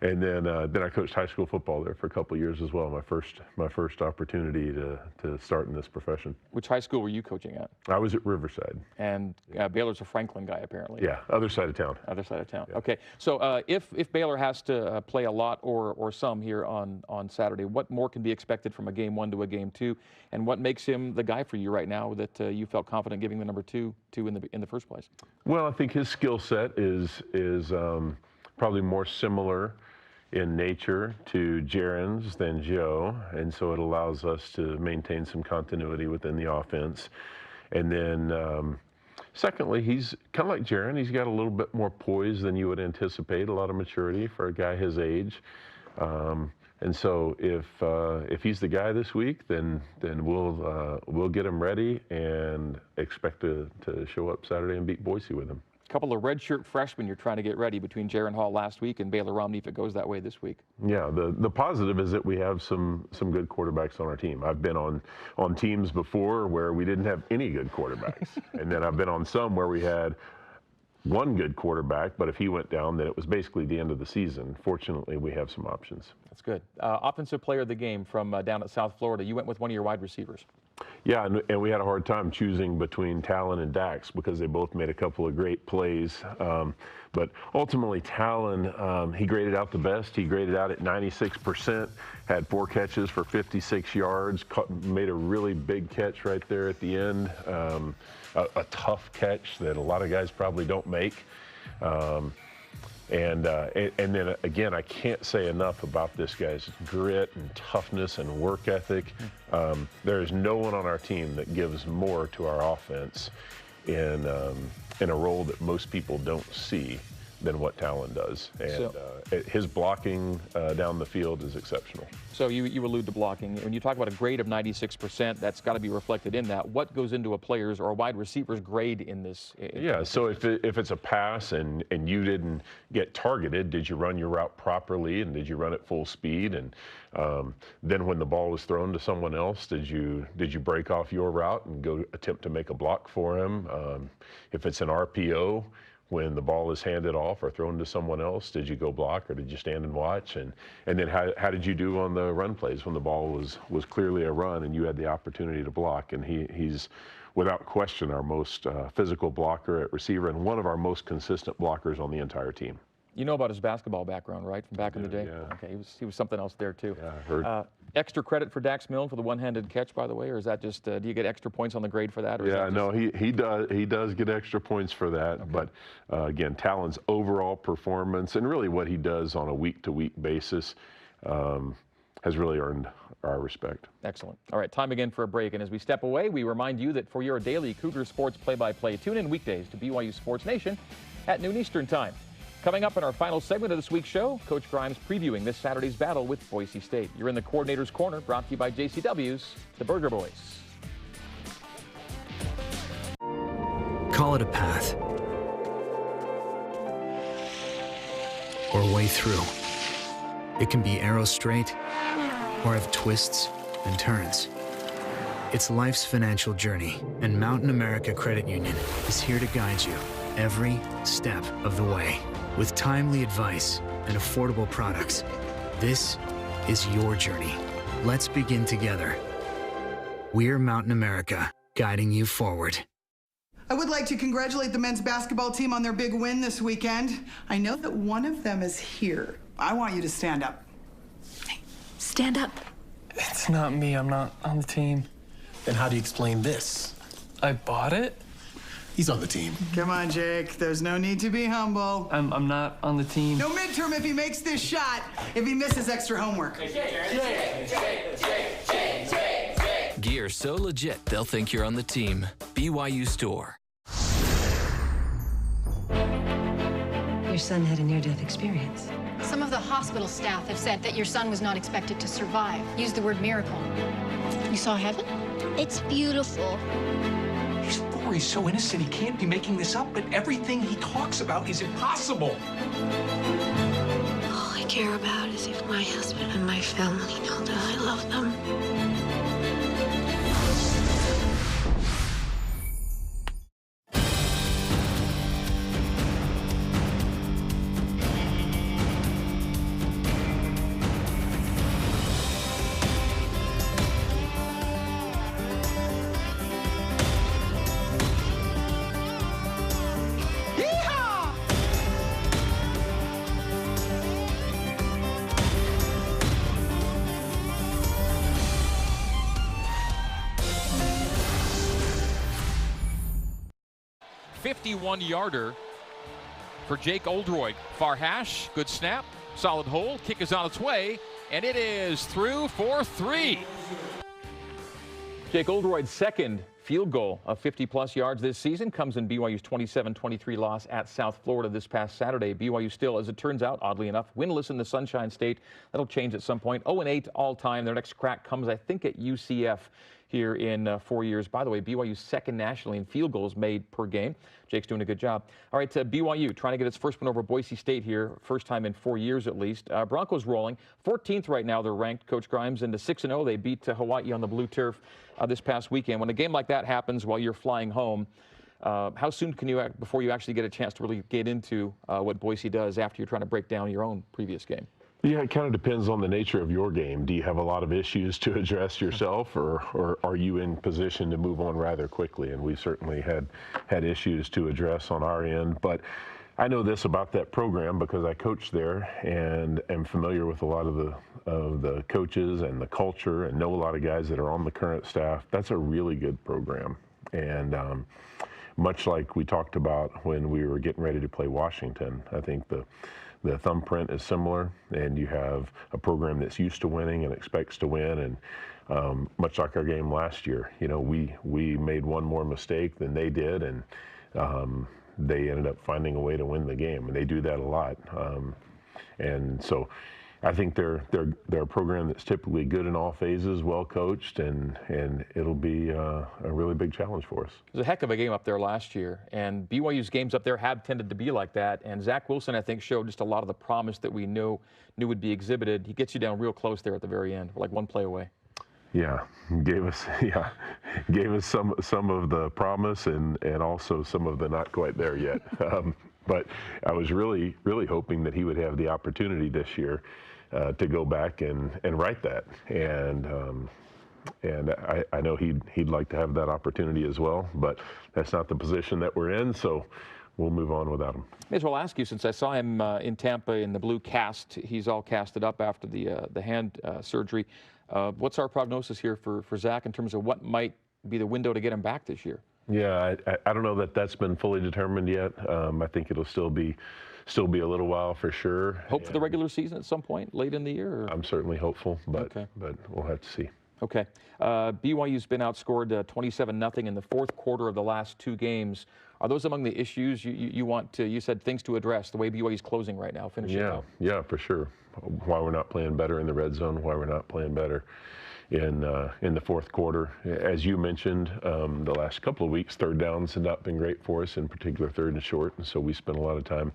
Speaker 23: And then I coached high school football there for a couple of years as well. My first opportunity to start in this profession.
Speaker 4: Which high school were you coaching at?
Speaker 23: I was at Riverside.
Speaker 4: And Baylor's a Franklin guy, apparently.
Speaker 23: Yeah, other side of town.
Speaker 4: Other side of town.
Speaker 23: Yeah.
Speaker 4: Okay. So if Baylor has to play a lot or some here on Saturday, what more can be expected from a game 1 to a game 2, and what makes him the guy for you right now that you felt confident giving the number 2 to in the first place?
Speaker 23: Well, I think his skill set is probably more similar in nature to Jarrin's than Joe, and so it allows us to maintain some continuity within the offense. And then secondly, he's kind of like Jarrin. He's got a little bit more poise than you would anticipate, a lot of maturity for a guy his age. And so if he's the guy this week, then we'll get him ready and expect to show up Saturday and beat Boise with him.
Speaker 4: A couple of redshirt freshmen you're trying to get ready between Jarrin Hall last week and Baylor Romney if it goes that way this week.
Speaker 23: Yeah, the positive is that we have some good quarterbacks on our team. I've been on teams before where we didn't have any good quarterbacks. And then I've been on some where we had one good quarterback, but if he went down, then it was basically the end of the season. Fortunately, we have some options.
Speaker 4: That's good. Offensive player of the game from down at South Florida. You went with one of your wide receivers.
Speaker 23: Yeah, and we had a hard time choosing between Talon and Dax because they both made a couple of great plays. But ultimately, Talon, he graded out the best. He graded out at 96%, had 4 catches for 56 yards, made a really big catch right there at the end, a tough catch that a lot of guys probably don't make. And then again, I can't say enough about this guy's grit and toughness and work ethic. There is no one on our team that gives more to our offense in a role that most people don't see than what Talon does. And his blocking down the field is exceptional.
Speaker 4: So you allude to blocking. When you talk about a grade of 96%, that's got to be reflected in that. What goes into a player's or a wide receiver's grade in this?
Speaker 23: Yeah, so if it's a pass and you didn't get targeted, did you run your route properly and did you run at full speed? And then when the ball was thrown to someone else, did you break off your route and go attempt to make a block for him? If it's an RPO, when the ball is handed off or thrown to someone else, did you go block or did you stand and watch? And then how did you do on the run plays when the ball was clearly a run and you had the opportunity to block? And he's without question our most physical blocker at receiver and one of our most consistent blockers on the entire team.
Speaker 4: You know about his basketball background, right, from back in the day?
Speaker 23: Yeah.
Speaker 4: Okay, he was something else there too.
Speaker 23: Yeah, I heard.
Speaker 4: Extra credit for Dax Milne for the one-handed catch, by the way, or is that just do you get extra points on the grade for that? Or
Speaker 23: yeah, no, he does get extra points for that. Okay. But again, Talon's overall performance and really what he does on a week-to-week basis has really earned our respect.
Speaker 4: Excellent. All right, time again for a break. And as we step away, we remind you that for your daily Cougar Sports play-by-play, tune in weekdays to BYU Sports Nation at noon Eastern Time. Coming up in our final segment of this week's show, Coach Grimes previewing this Saturday's battle with Boise State. You're in the Coordinator's Corner, brought to you by JCW's The Burger Boys.
Speaker 2: Call it a path. Or a way through. It can be arrow straight or have twists and turns. It's life's financial journey, and Mountain America Credit Union is here to guide you every step of the way. With timely advice and affordable products, this is your journey. Let's begin together. We're Mountain America, guiding you forward.
Speaker 3: I would like to congratulate the men's basketball team on their big win this weekend. I know that one of them is here. I want you to stand up.
Speaker 6: Hey, stand up.
Speaker 7: It's not me. I'm not on the team.
Speaker 8: Then how do you explain this?
Speaker 7: I bought it.
Speaker 8: He's on the team.
Speaker 3: Come on, Jake. There's no need to be humble.
Speaker 7: I'm not on the team.
Speaker 3: No midterm if he makes this shot. If he misses extra homework.
Speaker 9: Gear so legit, they'll think you're on the team. BYU Store.
Speaker 27: Your son had a near-death experience.
Speaker 28: Some of the hospital staff have said that your son was not expected to survive. Use the word miracle. You saw heaven?
Speaker 29: It's beautiful.
Speaker 30: His story's so innocent, he can't be making this up, but everything he talks about is impossible.
Speaker 29: All I care about is if my husband and my family know that I love them.
Speaker 26: Yarder for Jake Oldroyd. Far hash, good snap, solid hole, kick is on its way, and it is through for 3.
Speaker 4: Jake Oldroyd's second field goal of 50-plus yards this season comes in BYU's 27-23 loss at South Florida this past Saturday. BYU still, as it turns out, oddly enough, winless in the Sunshine State. That'll change at some point. 0-8 all-time. Their next crack comes, I think, at UCF here in 4 years. By the way, BYU's second nationally in field goals made per game. Jake's doing a good job. All right, BYU trying to get its first win over Boise State here, first time in 4 years at least. Broncos rolling, 14th right now. They're ranked, Coach Grimes, into 6-0. They beat Hawaii on the blue turf this past weekend. When a game like that happens while you're flying home,
Speaker 26: How soon can you, before you actually get a chance to really get into what Boise does after you're trying to break down your own previous game?
Speaker 23: Yeah, it kind of depends on the nature of your game. Do you have a lot of issues to address yourself, or are you in position to move on rather quickly? And we certainly had issues to address on our end. But I know this about that program because I coached there and am familiar with a lot of the coaches and the culture and know a lot of guys that are on the current staff. That's a really good program. And much like we talked about when we were getting ready to play Washington, I think the thumbprint is similar, and you have a program that's used to winning and expects to win. And much like our game last year, you know, we made one more mistake than they did, and they ended up finding a way to win the game, and they do that a lot. And so I think they're a program that's typically good in all phases, well coached, and it'll be a really big challenge for us.
Speaker 26: It was a heck of a game up there last year, and BYU's games up there have tended to be like that. And Zach Wilson, I think, showed just a lot of the promise that we knew would be exhibited. He gets you down real close there at the very end. We're like one play away.
Speaker 23: Yeah, gave us some of the promise and also some of the not quite there yet. But I was really hoping that he would have the opportunity this year to go back and write that, and I know he'd like to have that opportunity as well, but that's not the position that we're in, so we'll move on without him.
Speaker 26: May as well ask you, since I saw him in Tampa in the blue cast, he's all casted up after the hand surgery. What's our prognosis here for Zach in terms of what might be the window to get him back this year?
Speaker 23: Yeah, I don't know that that's been fully determined yet. I think it'll still be a little while for sure.
Speaker 26: Hope for the regular season at some point late in the year? Or?
Speaker 23: I'm certainly hopeful, but we'll have to see.
Speaker 26: Okay. BYU's been outscored 27-0 in the fourth quarter of the last two games. Are those among the issues you want to, you said things to address, the way BYU's closing right now, finishing out?
Speaker 23: Yeah, for sure. Why we're not playing better in the red zone, why we're not playing better in the fourth quarter. As you mentioned, the last couple of weeks, third downs have not been great for us, in particular third and short, and so we spent a lot of time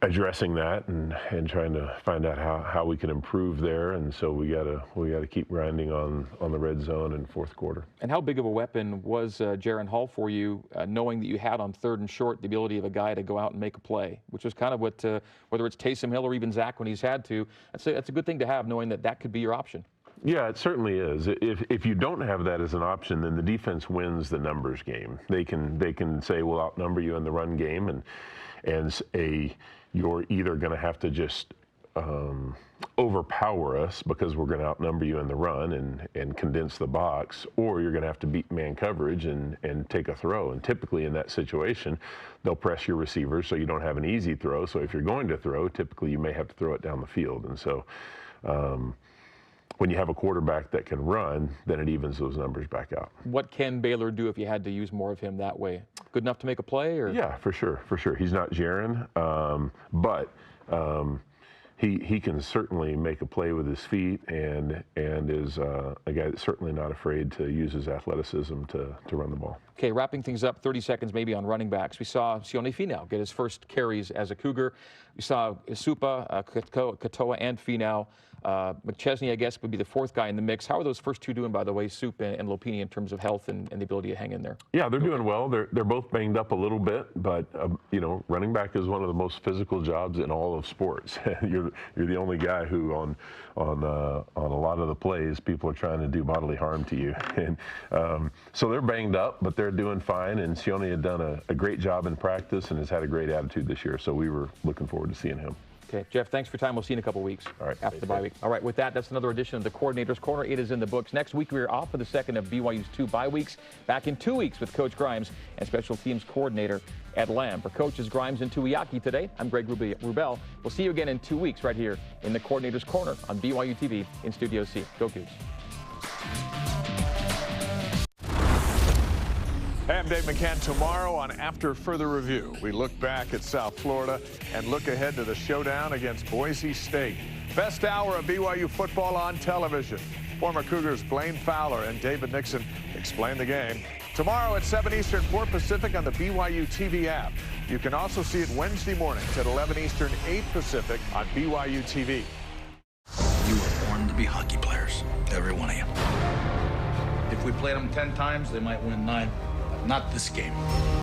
Speaker 23: addressing that and trying to find out how we can improve there, and so we gotta keep grinding on the red zone in fourth quarter.
Speaker 26: And how big of a weapon was Jarrin Hall for you, knowing that you had on third and short the ability of a guy to go out and make a play, which is kind of what whether it's Taysom Hill or even Zach when he's had to, that's a good thing to have, knowing that could be your option.
Speaker 23: Yeah, it certainly is. If you don't have that as an option, then the defense wins the numbers game. They can say we'll outnumber you in the run game, and you're either going to have to just overpower us because we're going to outnumber you in the run and condense the box, or you're going to have to beat man coverage and take a throw. And typically in that situation, they'll press your receivers so you don't have an easy throw. So if you're going to throw, typically you may have to throw it down the field. And so when you have a quarterback that can run, then it evens those numbers back out. What
Speaker 26: can Baylor do if you had to use more of him that way? Good enough to make a play? Or?
Speaker 23: Yeah, for sure. He's not Jarrin, but he can certainly make a play with his feet and is a guy that's certainly not afraid to use his athleticism to run the ball.
Speaker 26: Okay, wrapping things up, 30 seconds maybe on running backs. We saw Sione Finau get his first carries as a Cougar. We saw Isupa, Katoa, and Finau. McChesney, I guess, would be the fourth guy in the mix. How are those first two doing, by the way, Soup and Lopini, in terms of health and the ability to hang in there?
Speaker 23: Yeah, they're doing well. They're both banged up a little bit, but running back is one of the most physical jobs in all of sports. You're the only guy who on a lot of the plays, people are trying to do bodily harm to you, and so they're banged up, but they're doing fine. And Sione had done a great job in practice and has had a great attitude this year, so we were looking forward to seeing him.
Speaker 26: Okay, Jeff, thanks for your time. We'll see you in a couple weeks.
Speaker 23: All right.
Speaker 26: After the bye week. All right, with that, that's another edition of the Coordinator's Corner. It is in the books. Next week, we're off for the second of BYU's 2 bye weeks. Back in 2 weeks with Coach Grimes and Special Teams Coordinator Ed Lamb. For Coaches Grimes and Tuiaki today, I'm Greg Wrubell. We'll see you again in 2 weeks right here in the Coordinator's Corner on BYU TV in Studio C. Go Cougs.
Speaker 22: Hey, I'm Dave McCann. Tomorrow on After Further Review, we look back at South Florida and look ahead to the showdown against Boise State. Best hour of BYU football on television. Former Cougars Blaine Fowler and David Nixon explain the game. Tomorrow at 7 Eastern, 4 Pacific on the BYU TV app. You can also see it Wednesday mornings at 11 Eastern, 8 Pacific on BYU TV.
Speaker 5: You were born to be hockey players, every one of you.
Speaker 10: If we played them 10 times, they might win 9.
Speaker 5: Not this game.